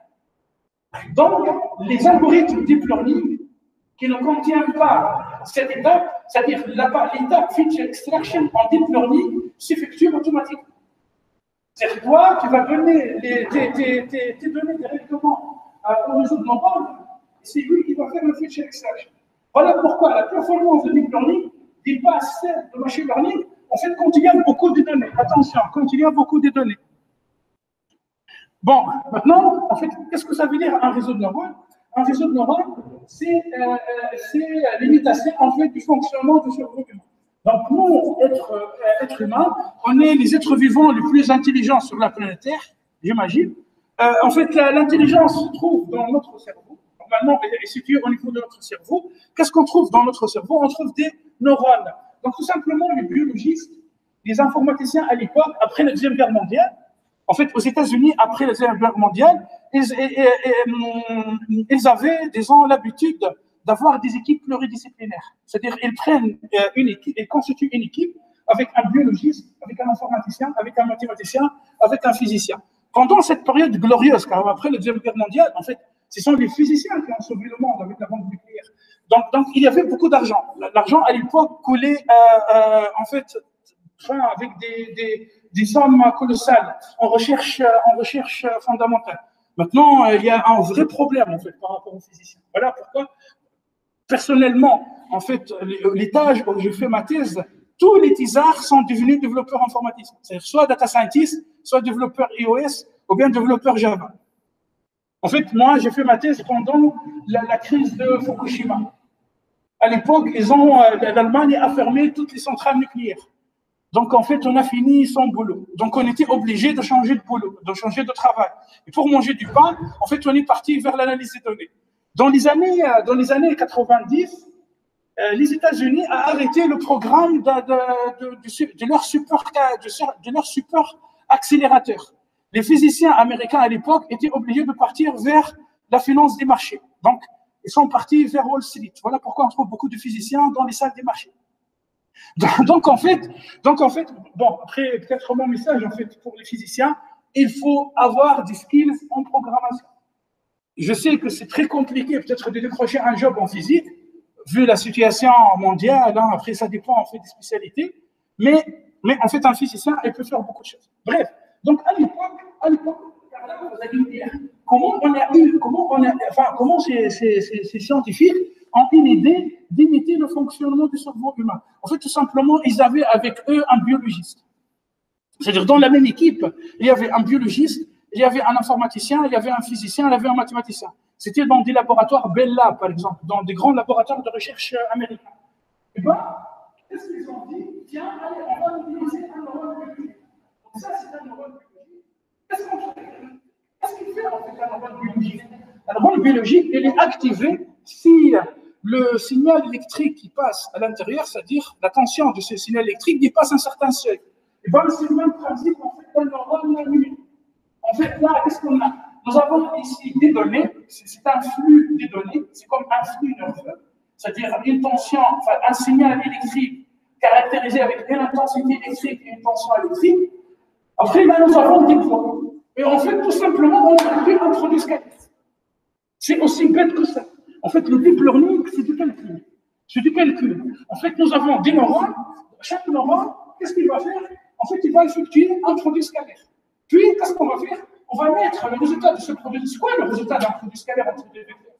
Speaker 1: Donc, les algorithmes deep learning qui ne contiennent pas cette étape, c'est-à-dire l'étape feature extraction en deep learning, s'effectue automatiquement. C'est-à-dire toi, tu vas donner tes données directement au réseau de neurones, et c'est lui qui va faire le feature extraction. Voilà pourquoi la performance de deep learning dépasse celle de machine learning, en fait, quand il y a beaucoup de données. Attention, quand il y a beaucoup de données. Bon, maintenant, en fait, qu'est-ce que ça veut dire un réseau de neurones? Un réseau de neurones, c'est l'imitation en fait du fonctionnement du cerveau humain. Donc, nous, êtres humains, on est les êtres vivants les plus intelligents sur la planète Terre, j'imagine. En fait, l'intelligence se trouve dans notre cerveau. normalement, est située au niveau de notre cerveau. Qu'est-ce qu'on trouve dans notre cerveau? On trouve des neurones. Donc, tout simplement, les biologistes, les informaticiens à l'époque, après la Deuxième Guerre mondiale, en fait, aux États-Unis, après la Deuxième Guerre mondiale, ils avaient, disons, l'habitude d'avoir des équipes pluridisciplinaires. C'est-à-dire, ils prennent une équipe, ils constituent une équipe avec un biologiste, avec un informaticien, avec un mathématicien, avec un physicien. Pendant cette période glorieuse, car après la Deuxième Guerre mondiale, en fait, ce sont les physiciens qui ont sauvé le monde avec la bombe nucléaire. Donc il y avait beaucoup d'argent. L'argent, à l'époque, coulait, en fait, avec des sommes colossales en recherche fondamentale. Maintenant, il y a un vrai problème, en fait, par rapport aux physiciens. Voilà pourquoi, personnellement, en fait, l'étage où j'ai fait ma thèse, tous les thésards sont devenus développeurs informatiques. C'est-à-dire soit data scientist, soit développeur iOS, ou bien développeur Java. En fait, moi, j'ai fait ma thèse pendant la crise de Fukushima. À l'époque, l'Allemagne a fermé toutes les centrales nucléaires. Donc, en fait, on a fini sans boulot. Donc, on était obligé de changer de boulot, de changer de travail. Et pour manger du pain, en fait, on est parti vers l'analyse des données. Dans les années 90, les États-Unis ont arrêté le programme de leur support accélérateur. Les physiciens américains à l'époque étaient obligés de partir vers la finance des marchés. Donc, ils sont partis vers Wall Street. Voilà pourquoi on trouve beaucoup de physiciens dans les salles des marchés. Donc en fait, bon, après, peut-être mon message, en fait, pour les physiciens, il faut avoir des skills en programmation. Je sais que c'est très compliqué, peut-être, de décrocher un job en physique, vu la situation mondiale, hein, après, ça dépend, en fait, des spécialités, mais en fait, un physicien, il peut faire beaucoup de choses. Bref, donc, à l'époque, vous allez me dire, comment ces scientifiques ont une idée d'imiter le fonctionnement du cerveau humain. En fait, tout simplement, ils avaient avec eux un biologiste. C'est-à-dire, dans la même équipe, il y avait un biologiste, il y avait un informaticien, il y avait un physicien, il y avait un mathématicien. C'était dans des laboratoires Bell Lab, par exemple, dans des grands laboratoires de recherche américains. Et bien, qu'est-ce qu'ils ont dit? Tiens, allez, on va utiliser un neurone biologique. Donc ça, c'est un neurone biologique. Qu'est-ce qu'il fait en fait un neurone biologique? Un neurone biologique, il est activé si le signal électrique qui passe à l'intérieur, c'est-à-dire la tension de ce signal électrique dépasse un certain seuil. Et bien, c'est le même principe en fait d'un neurone numérique. En fait, là, qu'est-ce qu'on a? Nous avons ici des données, c'est un flux des données, c'est comme un flux nerveux, c'est-à-dire une tension, enfin un signal électrique caractérisé avec une intensité électrique et une tension électrique. Après, là, nous avons des poids. Et en fait, tout simplement, on peut introduire ce calcul. C'est aussi bête que ça. En fait, le deep learning, c'est du calcul. C'est du calcul. En fait, nous avons des neurones. Chaque neurone, qu'est-ce qu'il va faire? En fait, il va effectuer un produit scalaire. Puis, qu'est-ce qu'on va faire? On va mettre le résultat de ce produit. C'est quoi le résultat d'un produit scalaire entre deux vecteurs?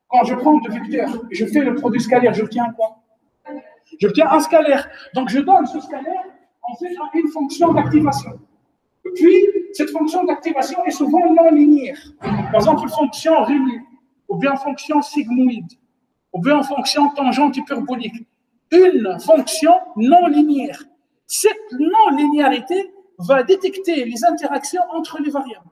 Speaker 1: Quand je prends deux vecteurs et je fais le produit scalaire, j'obtiens quoi? J'obtiens un scalaire. Donc, je donne ce scalaire en fait à une fonction d'activation. Puis, cette fonction d'activation est souvent non linéaire. Par exemple, fonction Rayleigh, ou bien fonction sigmoïde, ou bien fonction tangente hyperbolique. Une fonction non linéaire. Cette non-linéarité va détecter les interactions entre les variables.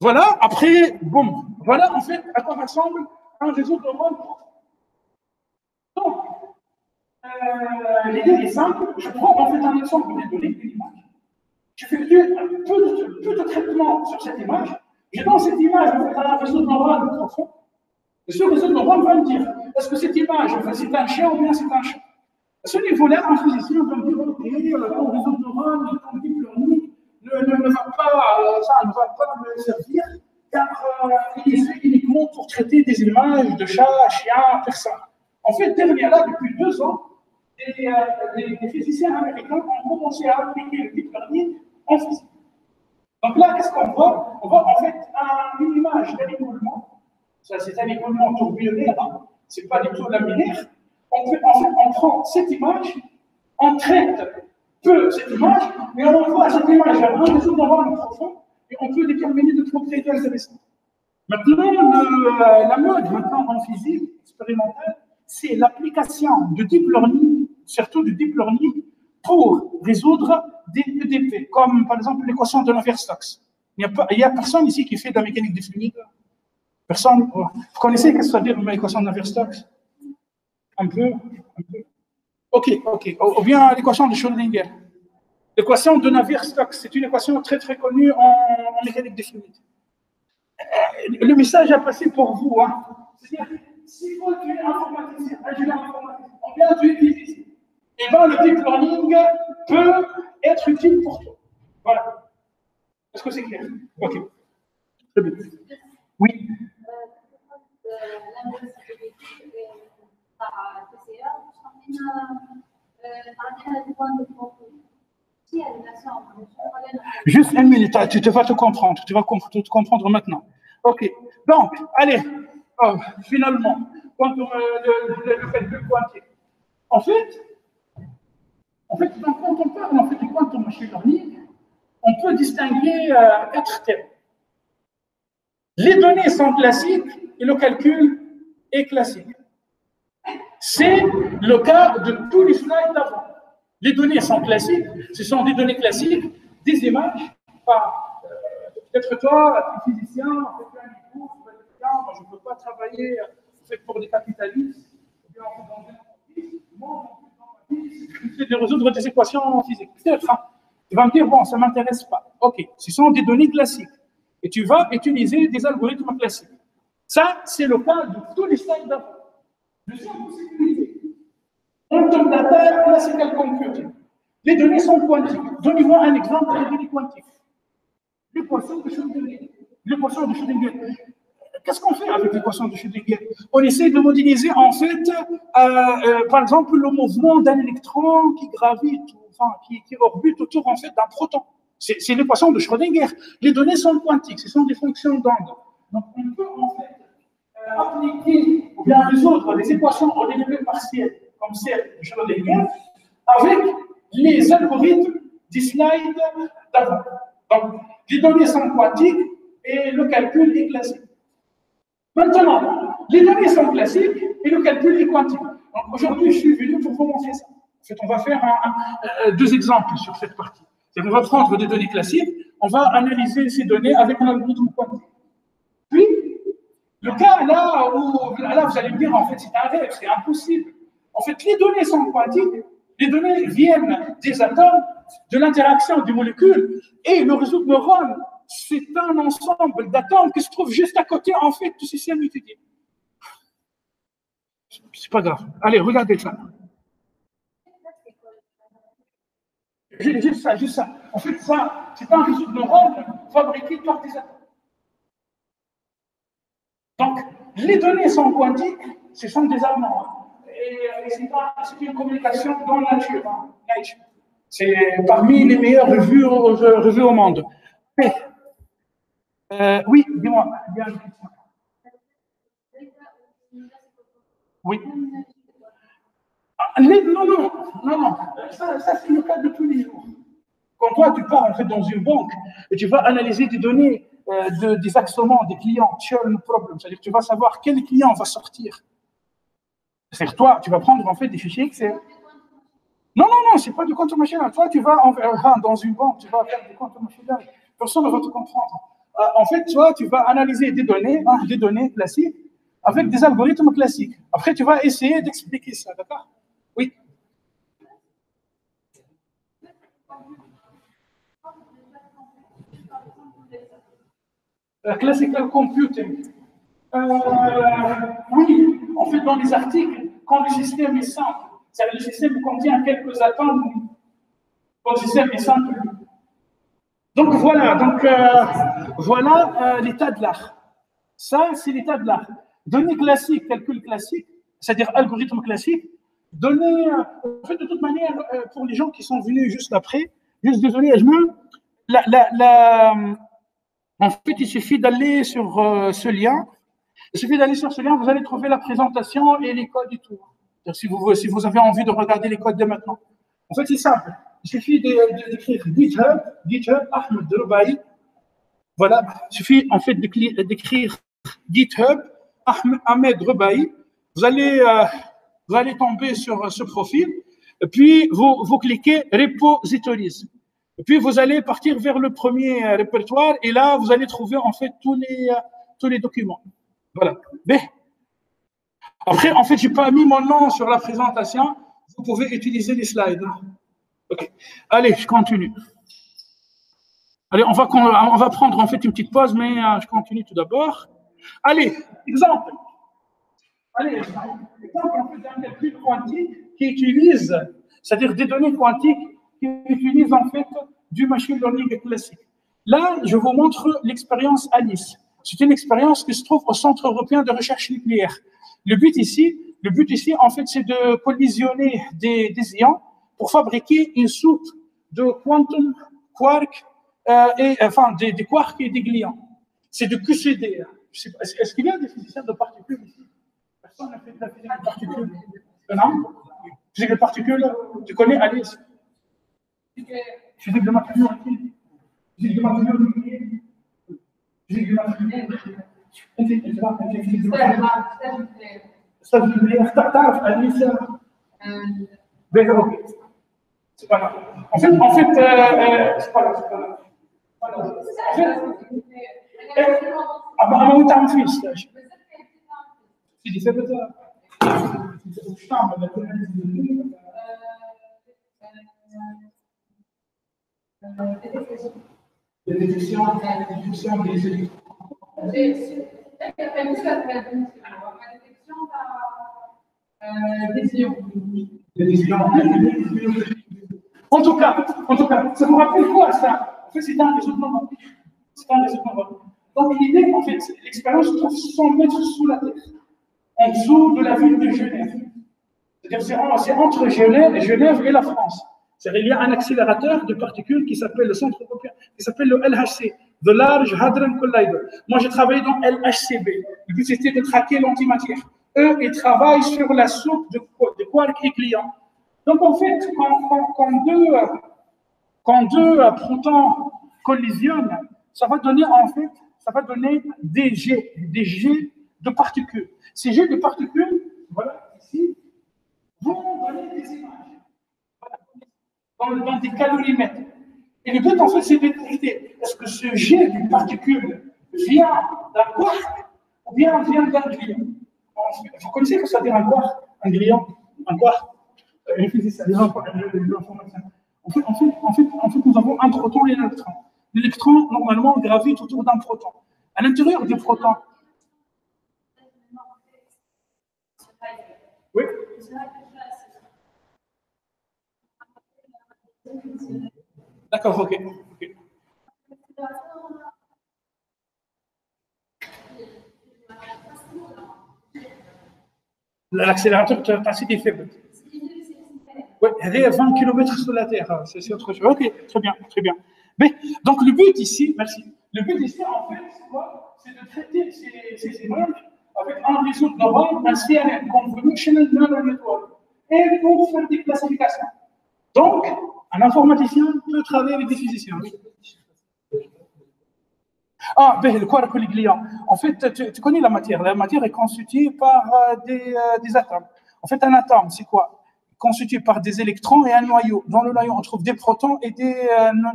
Speaker 1: Voilà, après, boum. Voilà, en fait, à quoi ressemble un réseau de neurones. Donc, l'idée est simple. Je prends en fait un exemple des données, une image. J'effectue peu de traitement sur cette image. Je donne cette image en fait, à un réseau de neurones profond. Et ce réseau de neurones va me dire, est-ce que cette image, en fait, c'est un chien ou bien c'est un chat? À ce niveau-là, un physicien va me dire, ok, le réseau de neurones, le deep learning ne va pas me servir, car il est fait uniquement pour traiter des images de chats, chiens, personnes. En fait, derrière là, depuis 2 ans, les physiciens américains ont commencé à appliquer le deep learning en physique. Donc là, qu'est-ce qu'on voit? On voit en fait une image d'un écoulement. Ça, c'est un écoulement tourbillonnaire, hein. C'est pas du tout laminaire. On prend cette image, on traite peu cette image, et on envoie cette image à un réseau de neurones profond, et on peut déterminer de propriétés intéressantes. Maintenant, la mode maintenant en physique expérimentale, c'est l'application de deep learning, surtout du deep learning, pour résoudre des EDP, comme par exemple l'équation de Navier-Stokes. Il n'y a personne ici qui fait de la mécanique des fluides. Personne, vous connaissez qu'est-ce que ça veut dire l'équation de Navier-Stokes? Un peu. Ok. Ou bien l'équation de Schrödinger. L'équation de Navier-Stokes, c'est une équation très très connue en mécanique des fluides. Le message a passé pour vous. Hein. C'est-à-dire, si toi tu es informaticien, ingénieur informaticien, ou bien tu es physicien, et bien le deep learning peut être utile pour toi. Voilà. Est-ce que c'est clair? Ok. Très bien. Oui. Juste une minute, tu vas te comprendre, tu vas te comprendre maintenant. Ok, donc, allez, finalement, quand le calcul quantique. En fait, donc, quand on parle en fait, du quantum machine learning, on peut distinguer 4 termes. Les données sont classiques et le calcul est classique. C'est le cas de tous les slides d'avant. Les données sont classiques, ce sont des données classiques, des images. Peut-être toi, tu es physicien, tu es un cours, moi je ne peux pas travailler pour des capitalistes, ou bien dans une entreprise. Moi, je fais de résoudre des équations physiques. Peut-être, hein. Tu vas me dire, bon, ça ne m'intéresse pas. Ok, ce sont des données classiques. Et tu vas utiliser des algorithmes classiques. Ça, c'est le cas de tous les slides d'avant. Deuxième possibilité. Quantum data, classical computing. Les données sont quantiques. Donnez-moi un exemple des données quantiques. L'équation de Schrödinger. L'équation de Schrödinger. Qu'est-ce qu'on fait avec l'équation de Schrödinger? On essaie de modéliser, en fait, par exemple, le mouvement d'un électron qui gravite, enfin, qui orbite autour, en fait, d'un proton. C'est l'équation de Schrödinger. Les données sont quantiques, ce sont des fonctions d'onde. Donc, on peut, en fait, appliquer ou bien résoudre les équations en dérivées partielles, comme celle de Schrödinger, avec les algorithmes des slides d'avant. Donc, les données sont quantiques et le calcul est classique. Maintenant, les données sont classiques et le calcul est quantique. Donc, aujourd'hui, je suis venu pour vous montrer ça. En fait, on va faire deux exemples sur cette partie. On va prendre des données classiques, on va analyser ces données avec un algorithme quantique. Puis, le cas là où vous allez me dire, en fait, c'est un rêve, c'est impossible. En fait, les données sont quantiques, les données viennent des atomes, de l'interaction des molécules, et le réseau de neurones, c'est un ensemble d'atomes qui se trouvent juste à côté, en fait, du système étudié. C'est pas grave. Allez, regardez ça. Juste ça. En fait, ça, c'est un réseau de neurones fabriqué par des atomes. Donc, les données sont quantiques, ce sont des allemands. Et c'est une communication dans la nature. Nature. C'est parmi les meilleures revues au monde. Mais, oui, dis-moi. Oui. Non. Ça c'est le cas de tous les jours. Quand toi, tu pars en fait dans une banque et tu vas analyser des données des actionnements des clients, churn problem, c'est-à-dire que tu vas savoir quel client va sortir. C'est-à-dire toi, tu vas prendre en fait des fichiers Excel. Non, c'est pas du quantum machine learning. Toi, tu vas dans une banque, tu vas faire du quantum machine learning. Personne ne va te comprendre. En fait, toi, tu vas analyser des données classiques avec des algorithmes classiques. Après, tu vas essayer d'expliquer ça, d'accord? Oui. Classical computing. Oui, en fait, dans les articles, quand le système est simple, c'est-à-dire le système contient quelques atomes, quand le système est simple. Donc voilà, l'état de l'art. Ça, c'est l'état de l'art. Données classiques, calcul classique, c'est-à-dire algorithme classique, données, en fait, de toute manière, pour les gens qui sont venus juste après, juste désolé, en fait, il suffit d'aller sur ce lien. Vous allez trouver la présentation et les codes et tout. Si vous avez envie de regarder les codes dès maintenant. En fait, c'est simple. Il suffit d'écrire GitHub Ahmed Rubai. Voilà. Il suffit en fait d'écrire GitHub Ahmed Rubai. Vous allez tomber sur ce profil. Et puis, vous cliquez Repositories. Et puis, vous allez partir vers le premier répertoire. Et là, vous allez trouver en fait tous les documents. Voilà. B. Après, en fait, je n'ai pas mis mon nom sur la présentation. Vous pouvez utiliser les slides. OK. Allez, je continue. Allez, on va prendre en fait une petite pause, mais je continue tout d'abord. Allez, exemple. Allez, exemple en fait d'un calcul quantique qui utilise, c'est-à-dire des données quantiques qui utilisent en fait du machine learning classique. Là, je vous montre l'expérience ALICE. C'est une expérience qui se trouve au Centre européen de recherche nucléaire. Le but ici, en fait, c'est de collisionner des ions pour fabriquer une soupe de quantum quark enfin des quarks et des gluons. C'est de QCD. Est-ce qu'il y a des physiciens de particules ici? Personne n'a fait de la physique de particules. Non? Physique de particules, tu connais Alice? Physique de matériaux. Physique de matériaux nucléaires. Physique de matériaux. Stage nucléaire. تعرف Alice? Ben ok. C'est pas grave. En fait, c'est pas grave. ما تعرفين ستاج سيدي ثبت وش تعمل En tout cas, ça vous rappelle quoi ça? En fait, c'est un raisonnement. Donc l'idée, en fait, l'expérience se trouve 100 mètres sous la terre, en dessous de la ville de Genève. C'est-à-dire c'est entre Genève et la France. C'est-à-dire il y a un accélérateur de particules qui s'appelle le Centre européen, qui s'appelle le LHC, The Large Hadron Collider. Moi, j'ai travaillé dans LHCb. Le but, c'était de traquer l'antimatière. Eux, ils travaillent sur la soupe de quarks et gluons. Donc, en fait, quand deux protons collisionnent, ça va donner des jets de particules. Ces jets de particules, voilà, ici, vont donner des images. Voilà, dans des calorimètres. Et le but, en fait, c'est de détecter est-ce que ce jet de particules vient d'un quark ou bien vient d'un gluon. Vous connaissez que ça veut dire un quark, un gluon, un quark? Les physiciens, les informaticiens. En fait, nous avons un proton et un électron. L'électron, normalement, gravite autour d'un proton. À l'intérieur du proton. Oui. D'accord, ok. L'accélérateur est assez faible. Oui, il y a 20 km sur la Terre, c'est autre chose. Ok, très bien. Mais, donc le but ici, merci. Le but ici, en fait, c'est quoi? C'est de traiter ces images avec un réseau de neurones, un CNN, Convolutional Neural Network, et pour faire des classifications. Donc, un informaticien peut travailler avec des physiciens. Ah, ben, le quark et les gluons. En fait, tu connais la matière. La matière est constituée par des atomes. En fait, un atome, c'est quoi? Constitué par des électrons et un noyau. Dans le noyau, on trouve des protons et des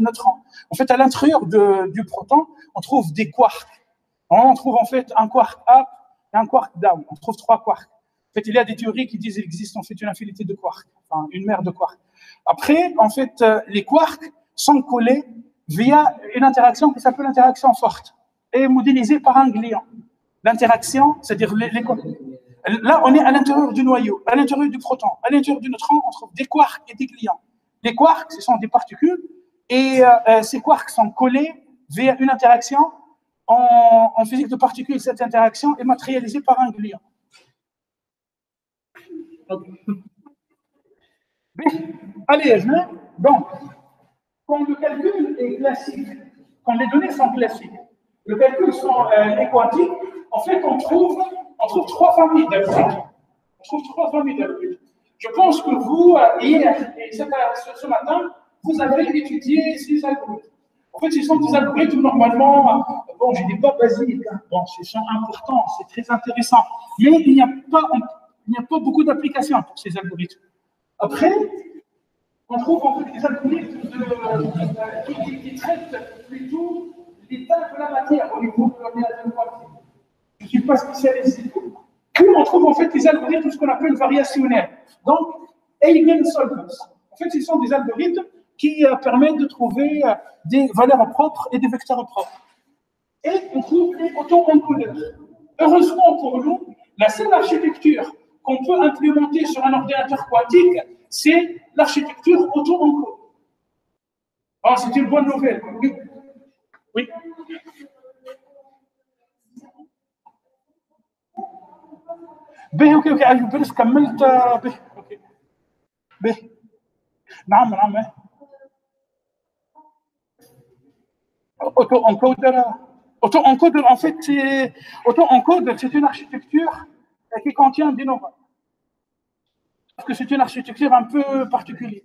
Speaker 1: neutrons. En fait, à l'intérieur du proton, on trouve des quarks. On trouve en fait un quark up et un quark down. On trouve 3 quarks. En fait, il y a des théories qui disent qu'il existe en fait une infinité de quarks, enfin une mer de quarks. Après, en fait, les quarks sont collés via une interaction qui s'appelle l'interaction forte et modélisée par un gluon. L'interaction, c'est-à-dire là, on est à l'intérieur du noyau, à l'intérieur du proton, à l'intérieur du neutron, on trouve des quarks et des gluons. Les quarks, ce sont des particules, et ces quarks sont collés via une interaction en physique de particules. Cette interaction est matérialisée par un gluon. Okay. Allez, donc, quand le calcul est classique, quand les données sont classiques, le calcul est quantique, en fait, on trouve 3 familles d'algorithmes. Je pense que vous, hier et ce matin, vous avez étudié ces algorithmes. En fait, ce sont des algorithmes normalement, bon, je ne dis pas basiques, hein. Bon, ils sont importants, c'est très intéressant, mais il n'y a pas beaucoup d'applications pour ces algorithmes. Après, on trouve en fait des algorithmes qui traitent plutôt l'état de la matière au niveau de l'ordinateur quantique. Je ne suis pas spécialisé. Puis on trouve en fait les algorithmes, ce qu'on appelle variationnels. Donc, eigensolvers. En fait, ce sont des algorithmes qui permettent de trouver des valeurs propres et des vecteurs propres. Et on trouve les auto-encodeurs. Heureusement pour nous, la seule architecture qu'on peut implémenter sur un ordinateur quantique, c'est l'architecture auto-encode. Ah, c'est une bonne nouvelle. Oui. Oui. به اوكي اوكي بس كملت به اوكي به نعم نعم auto-encoder en fait auto-encoder c'est une architecture qui contient des noms parce que c'est une architecture un peu particulière.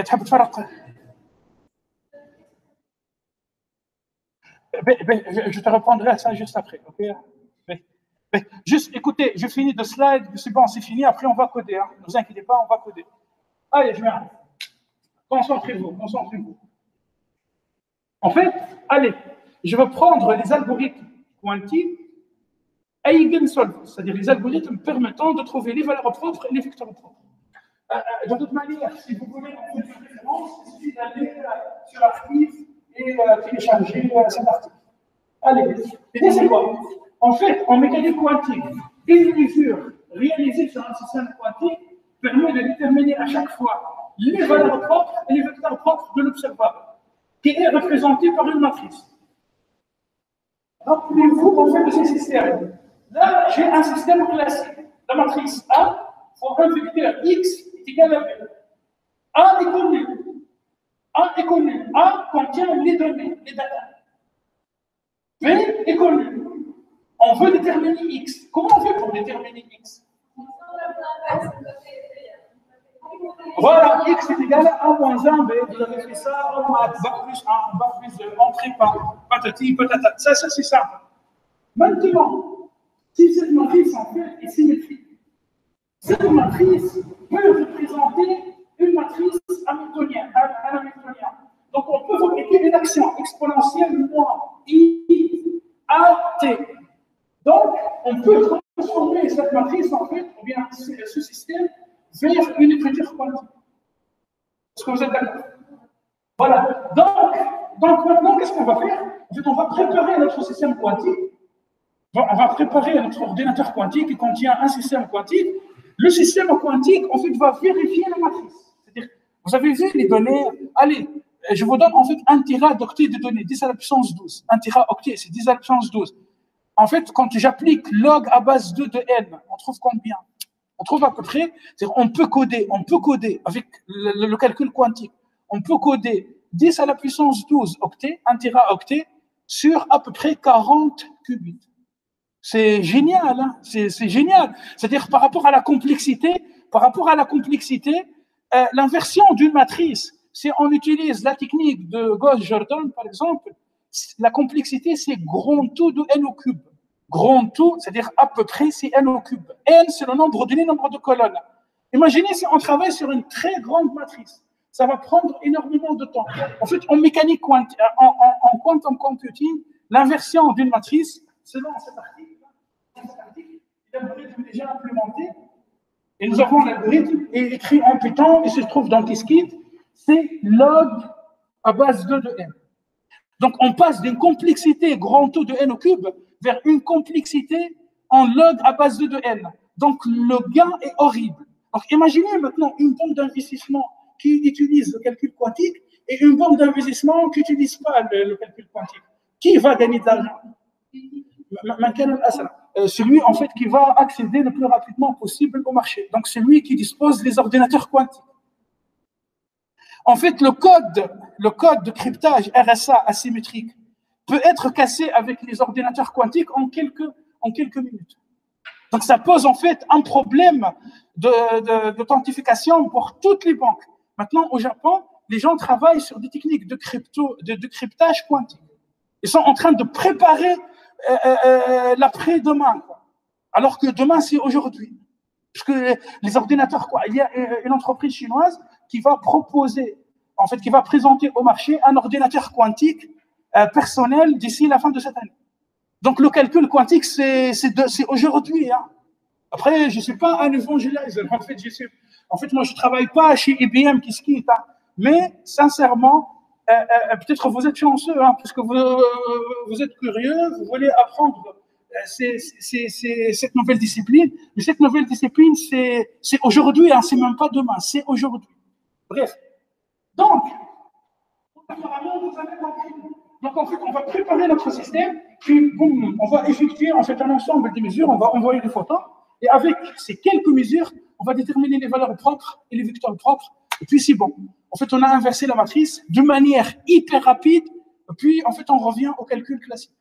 Speaker 1: تحب تفرق je te reprendrai à ça juste après. Okay? Juste écoutez, je finis de slide, c'est bon, c'est fini, après on va coder. Hein. Ne vous inquiétez pas, on va coder. Allez, je viens. Concentrez-vous, concentrez-vous. En fait, allez, je vais prendre les algorithmes quantiques eigensolvers, c'est-à-dire les algorithmes permettant de trouver les valeurs propres et les vecteurs propres. De toute manière, si vous voulez en faire une référence, il suffit d'aller sur l'archive et télécharger cet article. Allez, l'idée c'est quoi? En fait, en mécanique quantique, une mesure réalisée sur un système quantique permet de déterminer à chaque fois les valeurs propres et les vecteurs propres de l'observable, qui est représenté par une matrice. Rappelez-vous en fait de ces systèmes. Là, j'ai un système classique. La matrice A pour un vecteur X est égal à B. A est connu. A est connu. A contient les données, les datas. B est connu. On veut déterminer X. Comment on fait pour déterminer X? Voilà, X est égal à 1 moins 1, B. Vous avez fait ça en maths, bac plus 1, bac plus 2, entrée par patati, patata. Ça c'est simple. Maintenant, si cette matrice en fait est symétrique, cette matrice peut représenter une matrice hamiltonienne, un hamiltonien. Donc on peut fabriquer une action exponentielle moins I à T. Donc on peut transformer cette matrice en fait, ou bien ce système, vers une écriture quantique. Est-ce que vous êtes d'accord? Voilà. Donc maintenant, qu'est-ce qu'on va faire? En fait, on va préparer notre système quantique. On va préparer notre ordinateur quantique qui contient un système quantique. Le système quantique, en fait, va vérifier la matrice. C'est-à-dire, vous avez vu les données. Allez, je vous donne en fait un teraoctet de données, 10 à la puissance 12. Un teraoctet, c'est 10 à la puissance 12. En fait, quand j'applique log à base 2 de n, on trouve combien? On trouve à peu près, c'est-à-dire on peut coder avec le calcul quantique, on peut coder 10 à la puissance 12 octets, un teraoctet, sur à peu près 40 qubits. C'est génial, hein? C'est génial. C'est-à-dire par rapport à la complexité, l'inversion d'une matrice, si on utilise la technique de Gauss-Jordan, par exemple, la complexité, c'est grand tout de n au cube. Grand tout, c'est-à-dire à peu près, c'est n au cube. N, c'est le nombre d'unités, nombre de colonnes. Imaginez si on travaille sur une très grande matrice. Ça va prendre énormément de temps. En fait, en mécanique quantique, en quantum computing, l'inversion d'une matrice, selon cet article, l'algorithme est déjà implémenté. Et nous avons l'algorithme écrit en Python, et se trouve dans Qiskit, c'est log à base 2 de n. Donc, on passe d'une complexité grand O de n au cube vers une complexité en log à base 2 de n. Donc, le gain est horrible. Donc, imaginez maintenant une bombe d'investissement qui utilise le calcul quantique et une bombe d'investissement qui n'utilise pas le calcul quantique. Qui va gagner de l'argent? Celui en fait qui va accéder le plus rapidement possible au marché. Donc, c'est lui qui dispose des ordinateurs quantiques. En fait, le code de cryptage RSA asymétrique peut être cassé avec les ordinateurs quantiques en quelques minutes. Donc, ça pose en fait un problème d'authentification pour toutes les banques. Maintenant, au Japon, les gens travaillent sur des techniques de cryptage quantique. Ils sont en train de préparer l'après-demain, alors que demain, c'est aujourd'hui. Parce que les ordinateurs, il y a une entreprise chinoise qui va proposer en fait, qui va présenter au marché un ordinateur quantique personnel d'ici la fin de cette année. Donc, le calcul quantique, c'est aujourd'hui. Hein. Après, je ne suis pas un évangélisateur. En fait, moi, je ne travaille pas chez IBM qui se quitte. Hein. Mais, sincèrement, peut-être vous êtes chanceux, hein, parce que vous êtes curieux, vous voulez apprendre cette nouvelle discipline. Mais cette nouvelle discipline, c'est aujourd'hui, hein, c'est même pas demain, c'est aujourd'hui. Bref. Donc, apparemment, vous avez compris. Donc, en fait, on va préparer notre système, puis boum, on va effectuer en fait un ensemble de mesures, on va envoyer des photos, et avec ces quelques mesures, on va déterminer les valeurs propres et les vecteurs propres, et puis c'est bon. En fait, on a inversé la matrice de manière hyper rapide, et puis en fait, on revient au calcul classique.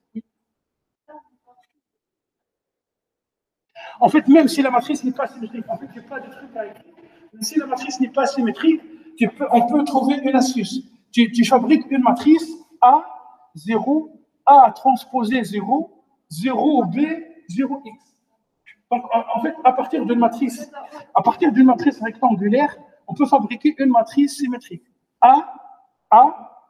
Speaker 1: En fait, même si la matrice n'est pas symétrique, en fait, il n'y a pas de truc à écrire. Même si la matrice n'est pas symétrique, on peut trouver une astuce. Tu fabriques une matrice A, 0, A transposé 0, 0B, 0X. Donc, en fait, à partir d'une matrice rectangulaire, on peut fabriquer une matrice symétrique. A,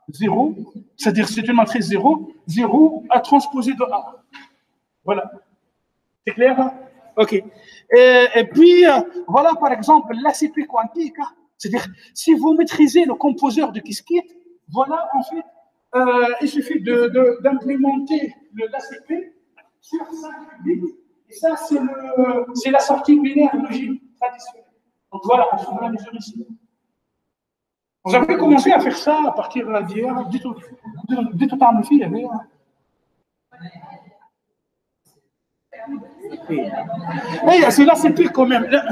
Speaker 1: 0, c'est-à-dire c'est une matrice 0, 0 A transposé de A. Voilà. C'est clair, hein? OK. Et puis, voilà, par exemple, l'ACP quantique. Hein? C'est-à-dire, si vous maîtrisez le composeur de Qiskit, voilà, en fait, il suffit d'implémenter l'ACP sur 5 bits. Et ça, c'est la sortie binaire logique traditionnelle. Donc voilà, on trouve la mesure ici. Vous avez commencé à faire ça à partir d'hier, du tout à me filer, mais c'est là, c'est pire quand même. Avec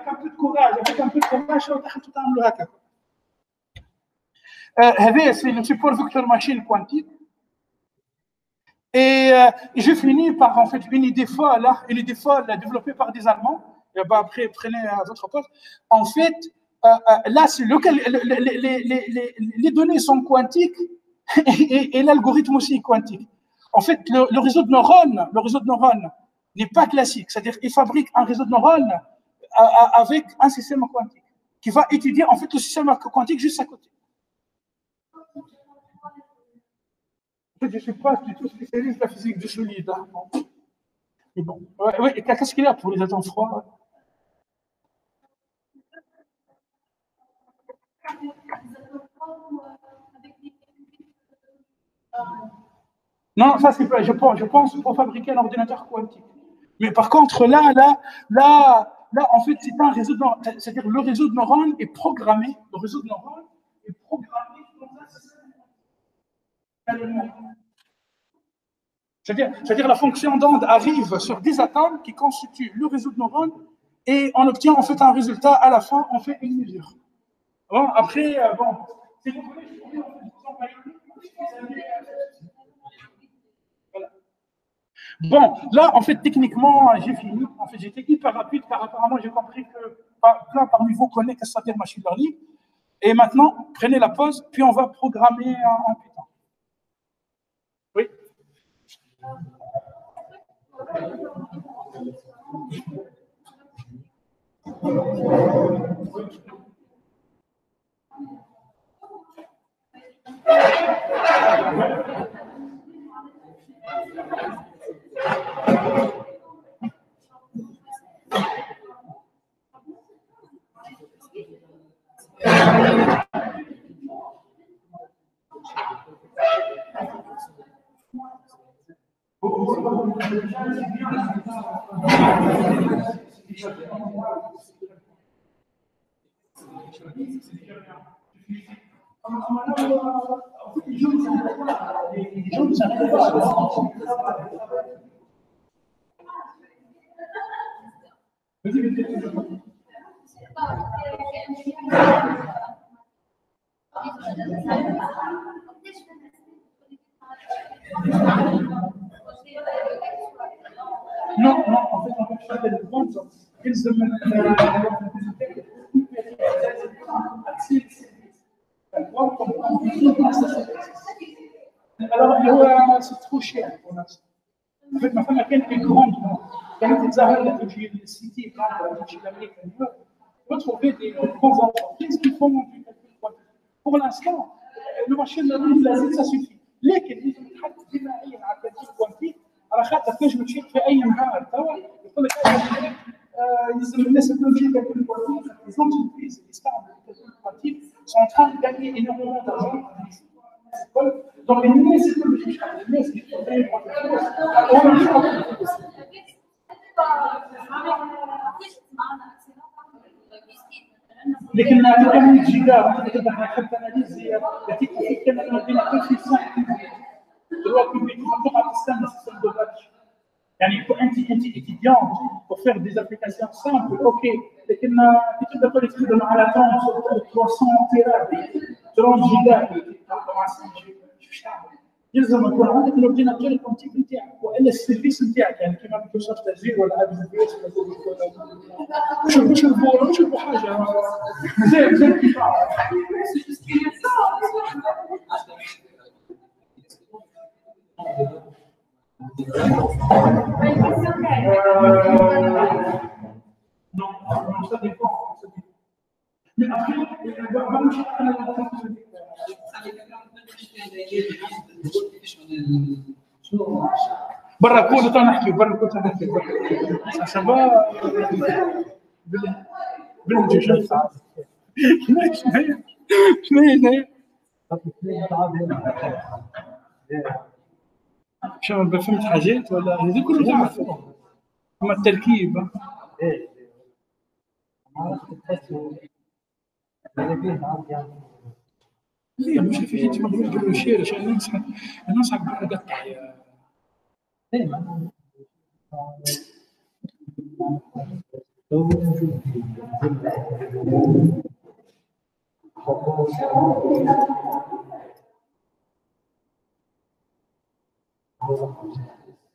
Speaker 1: un peu de courage, c'est le support vector machine quantique. Et je finis par en fait une idée folle développée par des Allemands. Et ben après, prenez votre poste. En fait, là, les données sont quantiques et l'algorithme aussi est quantique. En fait, le réseau de neurones n'est pas classique. C'est-à-dire qu'il fabrique un réseau de neurones avec un système quantique qui va étudier en fait le système quantique juste à côté. Je ne suis pas du tout spécialiste de la physique du solide. Hein. Mais bon, ouais, qu'est-ce qu'il y a pour les atomes froids? Non, ça c'est pas. Je pense pour fabriquer un ordinateur quantique. Mais par contre, là, en fait, c'est un réseau de neurones. C'est-à-dire le réseau de neurones est programmé. Le réseau de neurones est programmé dans un système. C'est-à-dire la fonction d'onde arrive sur des atomes qui constituent le réseau de neurones et on obtient en fait un résultat. À la fin, on fait une mesure. Bon, après, si vous voulez, je pourrais vous envoyer. Voilà. Bon, là, en fait, techniquement, j'ai fini. En fait, j'étais hyper rapide car apparemment, j'ai compris que plein parmi vous connaissent ce que ça veut dire machine learning. Et maintenant, prenez la pause, puis on va programmer en Python. Oui. Non, en fait, on peut faire des ventes. Alors, c'est trop cher pour l'instant. En fait, ma femme est grande. كانت تتظاهر في السيتي في الامريكا retrouver des grandes entreprises qui font du calcul quantique. Pour l'instant, le machine learning لازم ça suffit. لكن لازم تحط جماعيا على التكليف كوانتيك على خاطر تنجم تشيك في اي نهار توا يقول لك يلزم الناس يكونوا في التكليف كوانتيك. Les entreprises qui يستعملوا التكليف كوانتيك sont en train de gagner énormément d'argent. Donc الناس الكل مش الناس اللي تقدر لكن هذا 100 جيجا تقدر حتى اناليز يعطيك كما نقول في ساعه دلوقتي بتقعد تستنى سيستم دو باتش يعني يكون انت étudiant pour faire des applications simples ok لكن كي تقدر تخدم على 300 تيرا 30 جيجا مش تعمل يلزم يكون عندك الاورديناتور الكونتيك نتاعك والا السيرفيس نتاعك يعني كيما مايكروسوفت ازير ولا ابل بيس ولا شوفوا حاجه مزال كيفاش non ça dépend mais après برا كل نحكي برا كل نحكي شباب بالجيش شنو ما فهمت حاجات ولا هذو كلهم تعرفوا اما التركيب ليه مش في شيء مضروب بالوشير عشان الناس قطع يا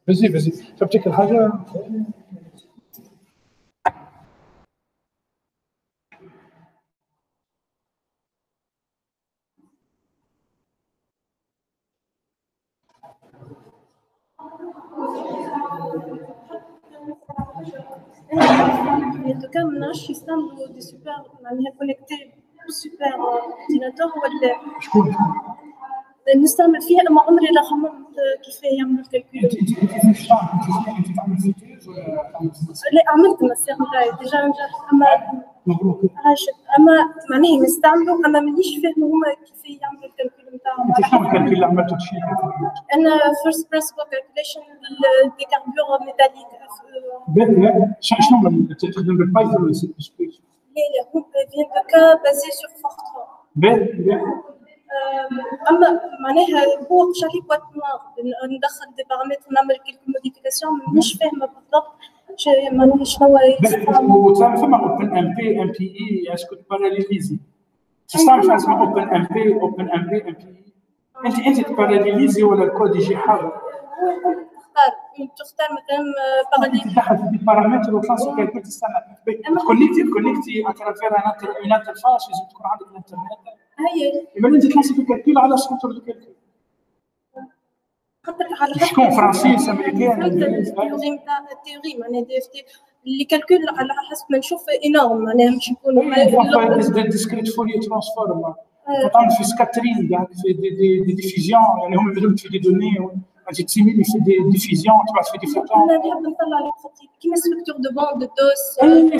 Speaker 1: بزي فبتك الحاجه
Speaker 2: En tout cas, maintenant, je suis des super manières connectées, super ordinateurs ولا نستعمل فيها اما عمري لا خممت كيف يعملوا الكالكول. لا عملت الماستر نتاعي ديجا نجحت اما
Speaker 1: مبروك
Speaker 2: عاشت اما معناها نستعملوا اما مانيش فاهمه هما كيف يعملوا الكالكول نتاعهم.
Speaker 1: انت شنو الكالكول اللي عملته شيء؟
Speaker 2: انا فيرست برينسيبل كالكوليشن دي كاربور ميتاليك.
Speaker 1: شنو تستخدم بالبايثون ولا سي بلس بلس؟
Speaker 2: لا هو فين دو كا بازي سور فورتران. اما معناها هو شريك واتنار ندخل دي بارامتر نعمل كيلكو موديفيكاسيون مش فاهمه بالضبط معناها شنو
Speaker 1: هو فما اوبن ام بي اي اسكو باراليزي تستعمل شنو اسمه اوبن ام بي انت تباراليزي ولا الكود يجي حاضر
Speaker 2: تختار مثلا باراليزي
Speaker 1: تدخل في البارامتر وتلاصق كيف تستعمل كونيكتي اترافير ان انترفاس لازم تكون عندك الانترنت
Speaker 2: هي
Speaker 1: يبقى انت تلاصق الكالكول على سنتر دو كالكول
Speaker 2: خاطر على
Speaker 1: شكون فرنسيس امريكان
Speaker 2: التيوري معناها دي اف تي اللي كالكول على حسب ما نشوف انورم معناها مش يكونوا
Speaker 1: ديسكريت فورير ترانسفورم تعمل في سكاترين كاع في دي ديفيزيون يعني هم يبداو في دي دوني انت تسيميلي في دي ديفيزيون تبعث في دي فوتون
Speaker 2: انا نحب نطلع لي بروتيك كيما ستركتور دو بوند دو دوس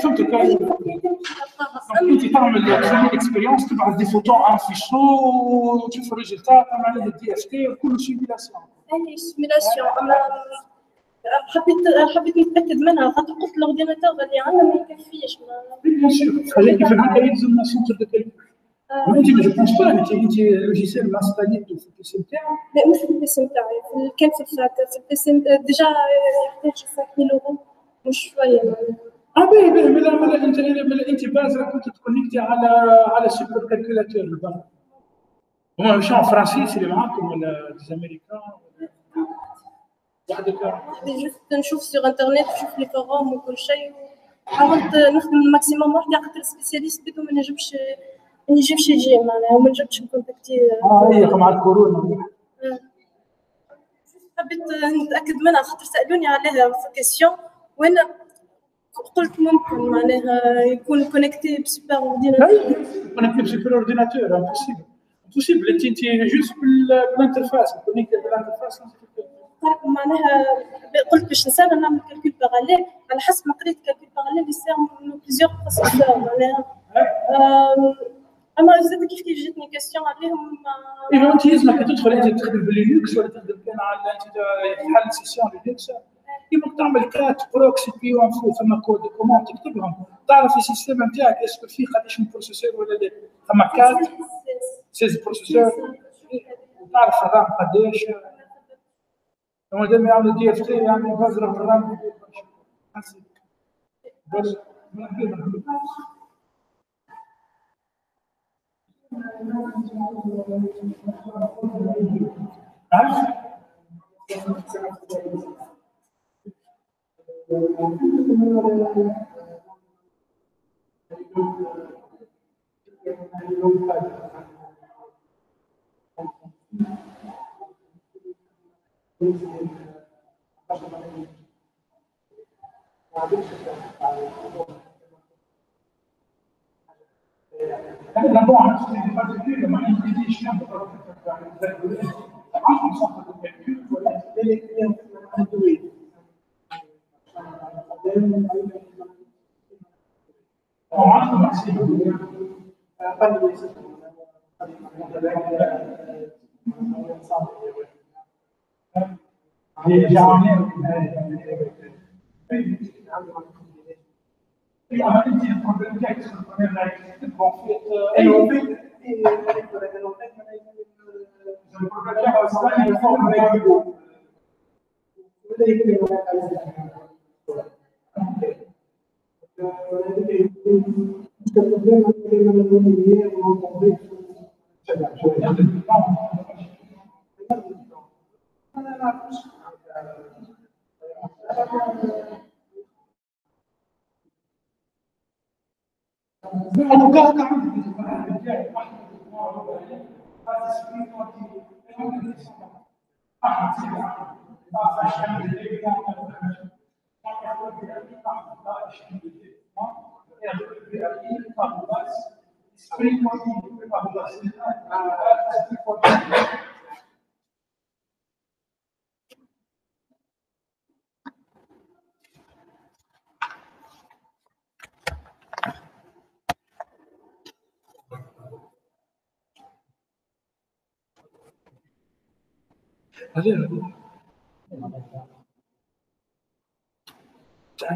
Speaker 1: فهمتك انت تعمل اكسبيريونس تبعث دي فوتون ان فيشو وتشوف الريزلتا تعمل عليه الدي اف تي وكل سيميلاسيون
Speaker 2: اي سيميلاسيون انا حبيت نتاكد منها خاطر قلت الاورديناتور اللي عندنا ما يكفيش
Speaker 1: بيان سور حاجه كيف هكا يلزم سنتر دو كالكول انت ما جبتش بالك انت لوجيسيال ما انستاليتو في البيسي نتاعك
Speaker 2: لا مش في البيسي نتاعي كان في الفات في البيسي ديجا يحتاج 5000 يورو مش شويه
Speaker 1: باهي انت بازا كنت تكونيكتي على سوبر كالكولاتور البرا هما مش فرنسيس اللي معاكم ولا الامريكان وحدك
Speaker 2: جست نشوف سور انترنت نشوف لي فوروم وكل شيء حاولت نخدم الماكسيموم وحدي خاطر سبيسياليست بيدو ما نجمش يجي معناها وما نجمش نكونتاكتي
Speaker 1: هي مع الكورونا
Speaker 2: حبيت نتاكد منها خاطر سالوني عليها في كيسيون وانا قلت ممكن معناها يكون كونكتي بسوبر اورديناتور.
Speaker 1: كونكتي بسوبر اورديناتور امبوسيبل. امبوسيبل انت جوست بالانترفاس كونكتي بالانترفاس.
Speaker 2: معناها قلت باش نسال نعمل كالكول باراليل على حسب ما قريت كالكول باراليل يصير من بليزيور بروسيسور معناها. اما زاد كيف جاتني كاستيون عليهم.
Speaker 1: اذا انت لازمك تدخل انت تخدم باللينكس ولا تخدم كان على انت تحل سيسيون لينكس يمكن تعمل كات بروكسي بي وانفو ثم كود كومون تكتبهم تعرف السيستم نتاعك اسكو فيه قداش من بروسيسور ولا لا. ثم كات 16 بروسيسور تعرف الرام قداش. لما دام يعملوا دي اف تي يعني بزرع الرام حسب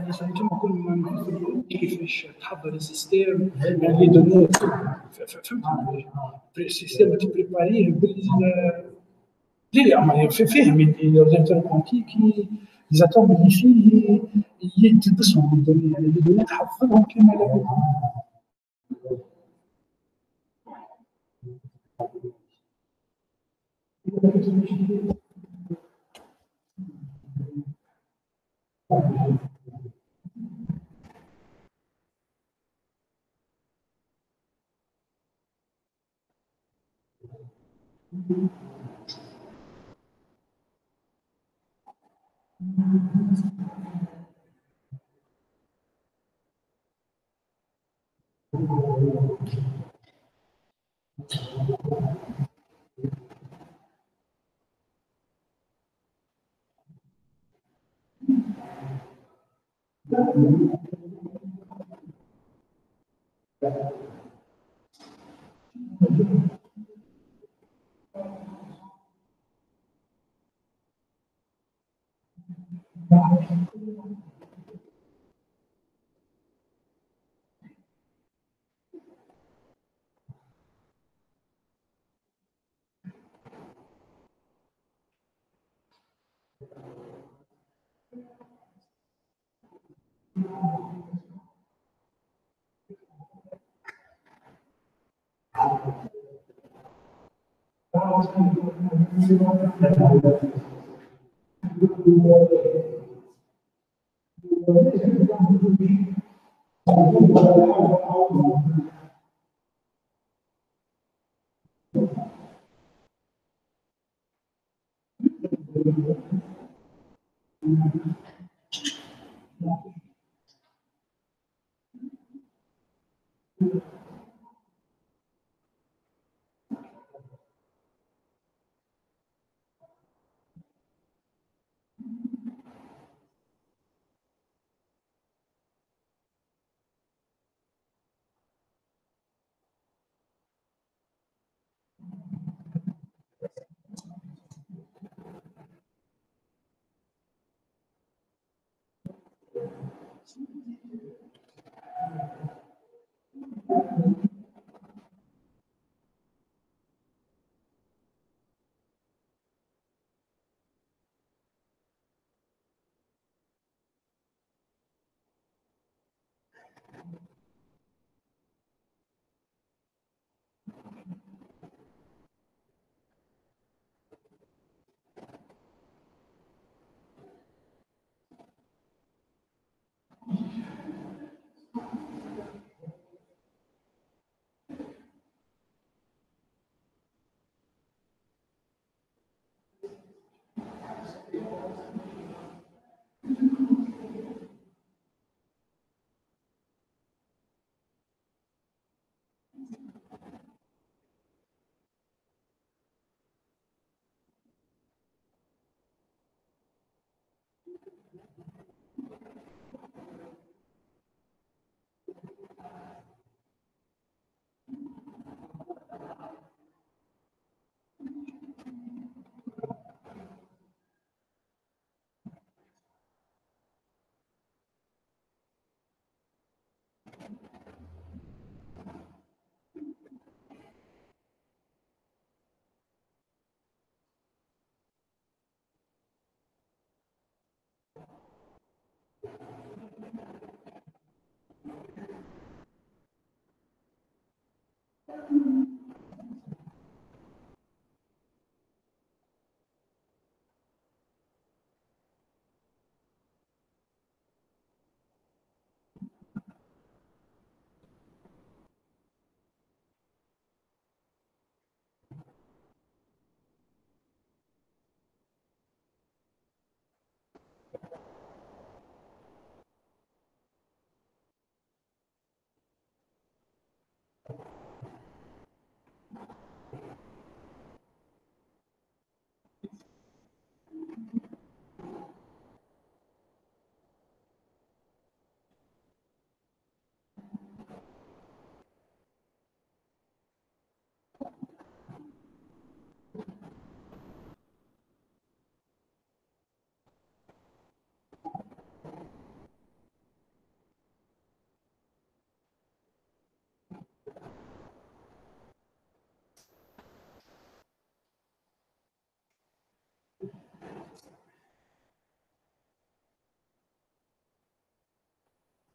Speaker 1: بس انتم كل ما كيفاش تحضر السيستم يعني لي دوني فهمت السيستم تبريباريه لا فهم الاورديناتور كوانتيك ليزاتوم اللي فيه يتدسهم الدوني يعني لي دوني تحفظهم كما لابد.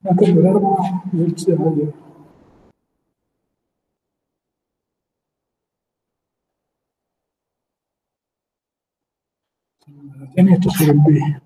Speaker 1: أكمل 4 زلت عالية. ثانية تخرب به.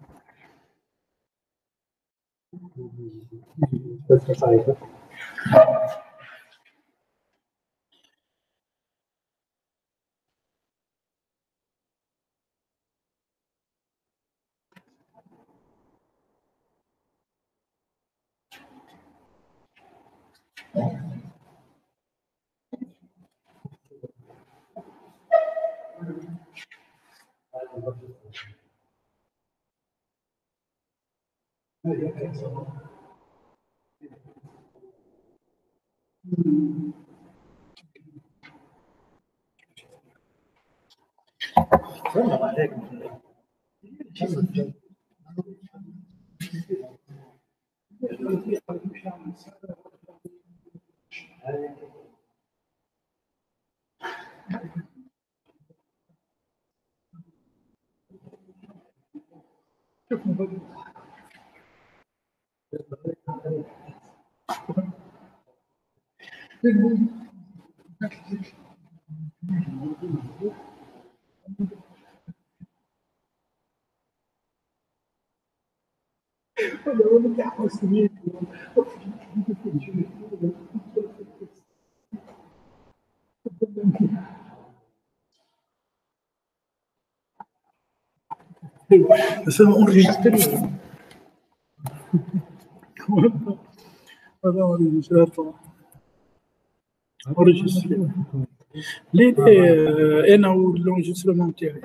Speaker 1: بس أنا enregistré. هذا هو الانجستر. enregistré. انا والانجسترمون تاعي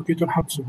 Speaker 1: كي تنحبسوا